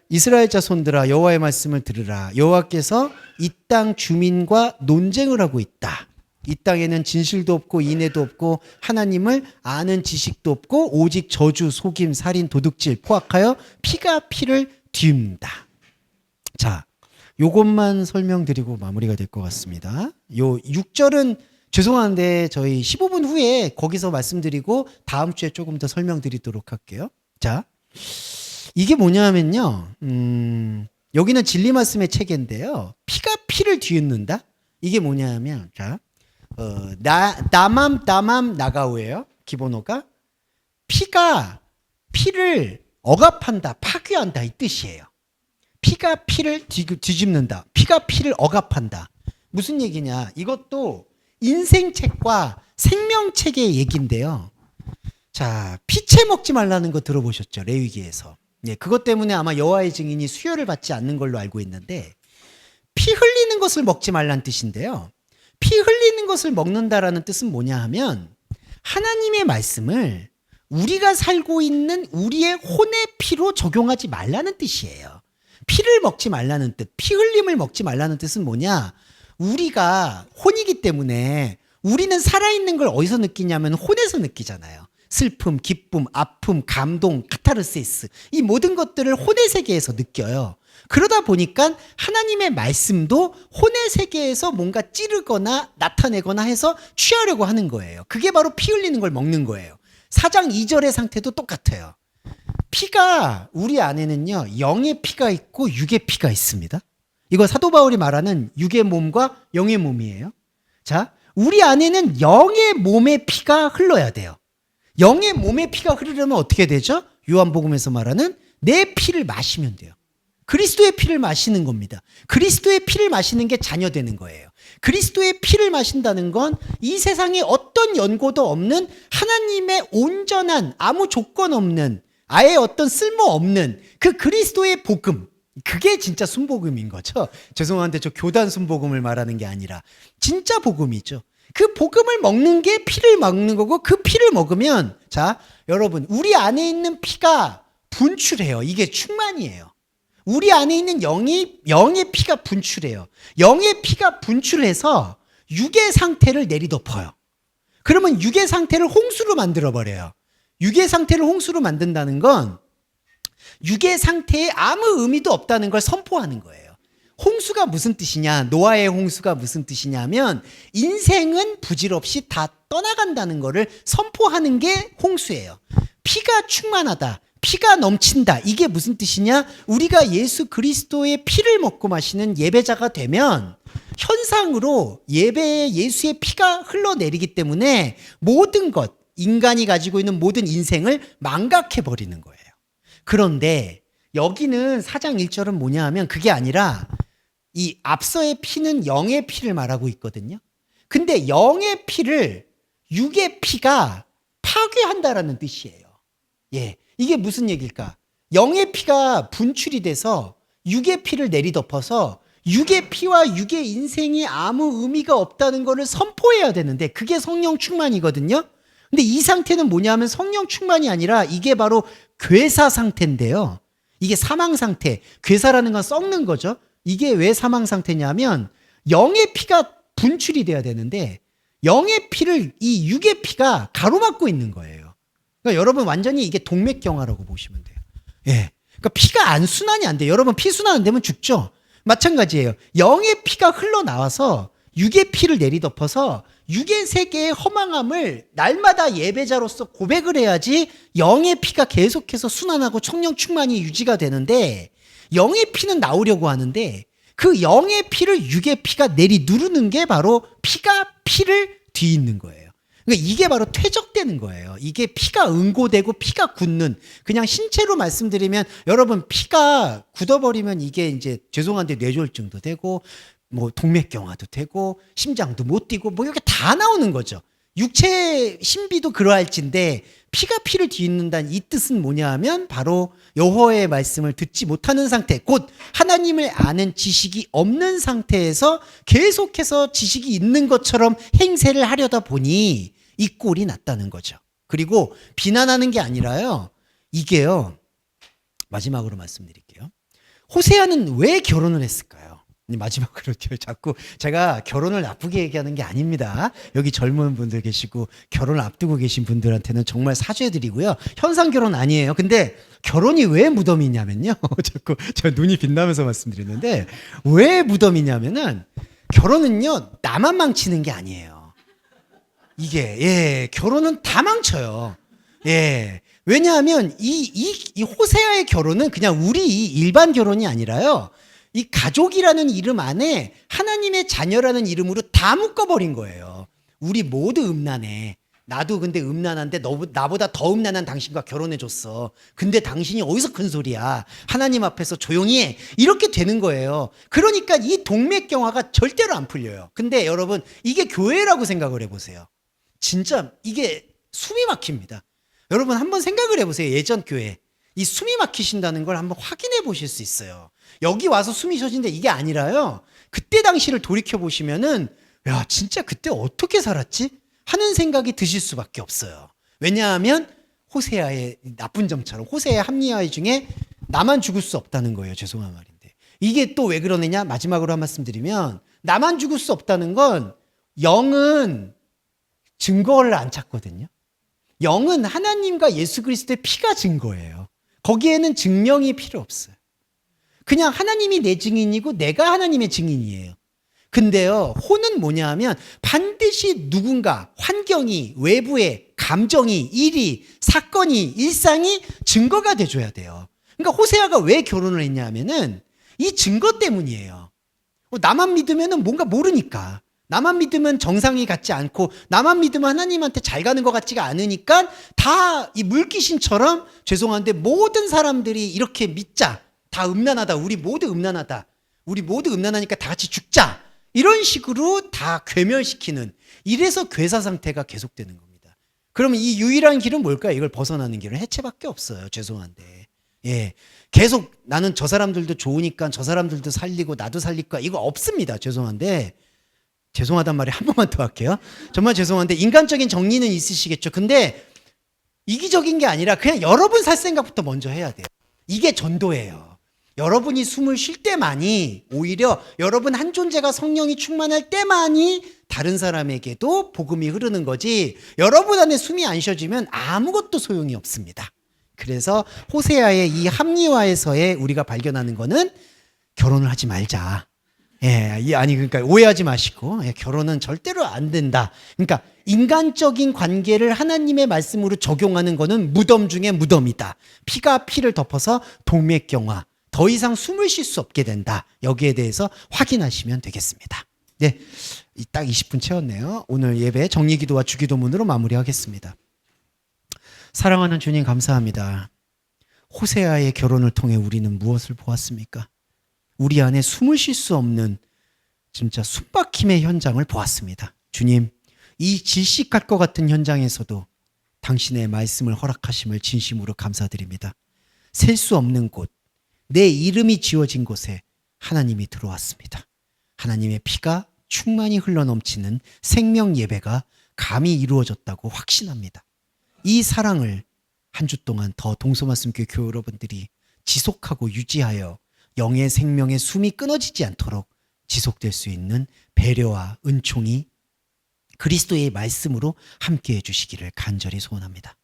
이스라엘 자손들아 여호와의 말씀을 들으라. 여호와께서 이 땅 주민과 논쟁을 하고 있다. 이 땅에는 진실도 없고 인애도 없고 하나님을 아는 지식도 없고 오직 저주, 속임, 살인, 도둑질, 포악하여 피가 피를 뒤흔다. 자, 요것만 설명드리고 마무리가 될 것 같습니다. 요 6절은 죄송한데 저희 15분 후에 거기서 말씀드리고 다음 주에 조금 더 설명드리도록 할게요. 자, 이게 뭐냐면요, 여기는 진리 말씀의 체계인데요, 피가 피를 뒤흔는다. 이게 뭐냐면, 자, 나맘 나가우예요. 기본어가 피가 피를 억압한다, 파괴한다 이 뜻이에요. 피가 피를 뒤집는다. 피가 피를 억압한다. 무슨 얘기냐? 이것도 인생책과 생명책의 얘기인데요. 자, 피채 먹지 말라는 거 들어보셨죠? 레위기에서. 예, 그것 때문에 아마 여호와의 증인이 수혈을 받지 않는 걸로 알고 있는데 피 흘리는 것을 먹지 말라는 뜻인데요. 피 흘리는 것을 먹는다라는 뜻은 뭐냐 하면 하나님의 말씀을 우리가 살고 있는 우리의 혼의 피로 적용하지 말라는 뜻이에요. 피를 먹지 말라는 뜻, 피 흘림을 먹지 말라는 뜻은 뭐냐? 우리가 혼이기 때문에 우리는 살아있는 걸 어디서 느끼냐면 혼에서 느끼잖아요. 슬픔, 기쁨, 아픔, 감동, 카타르시스 이 모든 것들을 혼의 세계에서 느껴요. 그러다 보니까 하나님의 말씀도 혼의 세계에서 뭔가 찌르거나 나타내거나 해서 취하려고 하는 거예요. 그게 바로 피 흘리는 걸 먹는 거예요. 4장 2절의 상태도 똑같아요. 피가 우리 안에는요 영의 피가 있고 육의 피가 있습니다. 이거 사도 바울이 말하는 육의 몸과 영의 몸이에요. 자, 우리 안에는 영의 몸의 피가 흘러야 돼요. 영의 몸의 피가 흐르려면 어떻게 되죠? 요한복음에서 말하는 내 피를 마시면 돼요. 그리스도의 피를 마시는 겁니다. 그리스도의 피를 마시는 게 자녀되는 거예요. 그리스도의 피를 마신다는 건 이 세상에 어떤 연고도 없는 하나님의 온전한 아무 조건 없는 아예 어떤 쓸모없는 그 그리스도의 복음, 그게 진짜 순복음인 거죠. 죄송한데 저 교단 순복음을 말하는 게 아니라 진짜 복음이죠. 그 복음을 먹는 게 피를 먹는 거고 그 피를 먹으면 자 여러분 우리 안에 있는 피가 분출해요. 이게 충만이에요. 우리 안에 있는 영의 피가 분출해요. 영의 피가 분출해서 육의 상태를 내리덮어요. 그러면 육의 상태를 홍수로 만들어버려요. 육의 상태를 홍수로 만든다는 건 육의 상태에 아무 의미도 없다는 걸 선포하는 거예요. 홍수가 무슨 뜻이냐? 노아의 홍수가 무슨 뜻이냐면 인생은 부질없이 다 떠나간다는 거를 선포하는 게 홍수예요. 피가 충만하다. 피가 넘친다. 이게 무슨 뜻이냐? 우리가 예수 그리스도의 피를 먹고 마시는 예배자가 되면 현상으로 예배에 예수의 피가 흘러내리기 때문에 모든 것, 인간이 가지고 있는 모든 인생을 망각해버리는 거예요. 그런데 여기는 4장 1절은 뭐냐 하면 그게 아니라 이 앞서의 피는 영의 피를 말하고 있거든요. 근데 영의 피를 육의 피가 파괴한다라는 뜻이에요. 예, 이게 무슨 얘기일까? 영의 피가 분출이 돼서 육의 피를 내리덮어서 육의 피와 육의 인생이 아무 의미가 없다는 것을 선포해야 되는데 그게 성령 충만이거든요. 근데 이 상태는 뭐냐면 성령 충만이 아니라 이게 바로 괴사 상태인데요. 이게 사망 상태. 괴사라는 건 썩는 거죠. 이게 왜 사망 상태냐면 영의 피가 분출이 돼야 되는데 영의 피를 이 육의 피가 가로막고 있는 거예요. 그러니까 여러분 완전히 이게 동맥경화라고 보시면 돼요. 예. 그러니까 피가 안 순환이 안 돼요. 여러분 피 순환 안 되면 죽죠. 마찬가지예요. 영의 피가 흘러나와서 육의 피를 내리덮어서 육의 세계의 허망함을 날마다 예배자로서 고백을 해야지 영의 피가 계속해서 순환하고 성령 충만이 유지가 되는데 영의 피는 나오려고 하는데 그 영의 피를 육의 피가 내리 누르는 게 바로 피가 피를 뒤있는 거예요. 그러니까 이게 바로 퇴적되는 거예요. 이게 피가 응고되고 피가 굳는 그냥 신체로 말씀드리면 여러분 피가 굳어버리면 이게 이제 죄송한데 뇌졸중도 되고 뭐 동맥경화도 되고 심장도 못 뛰고 뭐 이렇게 다 나오는 거죠. 육체 신비도 그러할진데 피가 피를 뒤흔는다는 이 뜻은 뭐냐 하면 바로 여호와의 말씀을 듣지 못하는 상태, 곧 하나님을 아는 지식이 없는 상태에서 계속해서 지식이 있는 것처럼 행세를 하려다 보니 이 꼴이 났다는 거죠. 그리고 비난하는 게 아니라요. 이게요. 마지막으로 말씀드릴게요. 호세아는 왜 결혼을 했을까요? 마지막으로 자꾸 제가 결혼을 나쁘게 얘기하는 게 아닙니다. 여기 젊은 분들 계시고 결혼을 앞두고 계신 분들한테는 정말 사죄드리고요. 현상 결혼 아니에요. 근데 결혼이 왜 무덤이냐면요. 자꾸 제가 눈이 빛나면서 말씀드리는데 왜 무덤이냐면은 결혼은요 나만 망치는 게 아니에요. 이게 예 결혼은 다 망쳐요. 예 왜냐하면 이 호세아의 결혼은 그냥 우리 일반 결혼이 아니라요. 이 가족이라는 이름 안에 하나님의 자녀라는 이름으로 다 묶어버린 거예요. 우리 모두 음란해. 나도 근데 음란한데 나보다 더 음란한 당신과 결혼해줬어. 근데 당신이 어디서 큰 소리야. 하나님 앞에서 조용히 해. 이렇게 되는 거예요. 그러니까 이 동맥경화가 절대로 안 풀려요. 근데 여러분 이게 교회라고 생각을 해보세요. 진짜 이게 숨이 막힙니다. 여러분 한번 생각을 해보세요. 예전 교회. 이 숨이 막히신다는 걸 한번 확인해 보실 수 있어요. 여기 와서 숨이 쉬어진데 이게 아니라요. 그때 당시를 돌이켜 보시면은 야 진짜 그때 어떻게 살았지? 하는 생각이 드실 수밖에 없어요. 왜냐하면 호세아의 나쁜 점처럼 호세아의 합리화 중에 나만 죽을 수 없다는 거예요. 죄송한 말인데. 이게 또 왜 그러느냐? 마지막으로 한 말씀 드리면 나만 죽을 수 없다는 건 영은 증거를 안 찾거든요. 영은 하나님과 예수 그리스도의 피가 증거예요. 거기에는 증명이 필요 없어요. 그냥 하나님이 내 증인이고 내가 하나님의 증인이에요. 근데요, 혼은 뭐냐 하면 반드시 누군가, 환경이, 외부의 감정이, 일이, 사건이, 일상이 증거가 돼줘야 돼요. 그러니까 호세아가 왜 결혼을 했냐 하면은 이 증거 때문이에요. 나만 믿으면은 뭔가 모르니까. 나만 믿으면 정상이 같지 않고 나만 믿으면 하나님한테 잘 가는 것 같지가 않으니까 다 이 물귀신처럼 죄송한데 모든 사람들이 이렇게 믿자. 다 음란하다. 우리 모두 음란하다. 우리 모두 음란하니까 다 같이 죽자. 이런 식으로 다 괴멸시키는 이래서 괴사 상태가 계속되는 겁니다. 그러면 이 유일한 길은 뭘까요? 이걸 벗어나는 길은 해체밖에 없어요. 죄송한데. 예. 계속 나는 저 사람들도 좋으니까 저 사람들도 살리고 나도 살릴 거야. 이거 없습니다. 죄송한데. 죄송하단 말에 한 번만 더 할게요. 정말 죄송한데 인간적인 정리는 있으시겠죠. 근데 이기적인 게 아니라 그냥 여러분 살 생각부터 먼저 해야 돼요. 이게 전도예요. 여러분이 숨을 쉴 때만이 오히려 여러분 한 존재가 성령이 충만할 때만이 다른 사람에게도 복음이 흐르는 거지 여러분 안에 숨이 안 쉬어지면 아무것도 소용이 없습니다. 그래서 호세아의 이 합리화에서의 우리가 발견하는 거는 결혼을 하지 말자. 예, 아니 그러니까 오해하지 마시고 결혼은 절대로 안 된다. 그러니까 인간적인 관계를 하나님의 말씀으로 적용하는 거는 무덤 중에 무덤이다. 피가 피를 덮어서 동맥경화. 더 이상 숨을 쉴 수 없게 된다. 여기에 대해서 확인하시면 되겠습니다. 네, 딱 20분 채웠네요. 오늘 예배 정리기도와 주기도문으로 마무리하겠습니다. 사랑하는 주님 감사합니다. 호세아의 결혼을 통해 우리는 무엇을 보았습니까? 우리 안에 숨을 쉴 수 없는 진짜 숨막힘의 현장을 보았습니다. 주님, 이 질식할 것 같은 현장에서도 당신의 말씀을 허락하심을 진심으로 감사드립니다. 셀 수 없는 곳, 내 이름이 지어진 곳에 하나님이 들어왔습니다. 하나님의 피가 충만히 흘러넘치는 생명 예배가 감히 이루어졌다고 확신합니다. 이 사랑을 한 주 동안 더 동서말씀교회 교회 여러분들이 지속하고 유지하여 영의 생명의 숨이 끊어지지 않도록 지속될 수 있는 배려와 은총이 그리스도의 말씀으로 함께해 주시기를 간절히 소원합니다.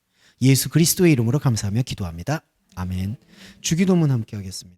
예수 그리스도의 이름으로 감사하며 기도합니다. 아멘. 주기도문 함께 하겠습니다.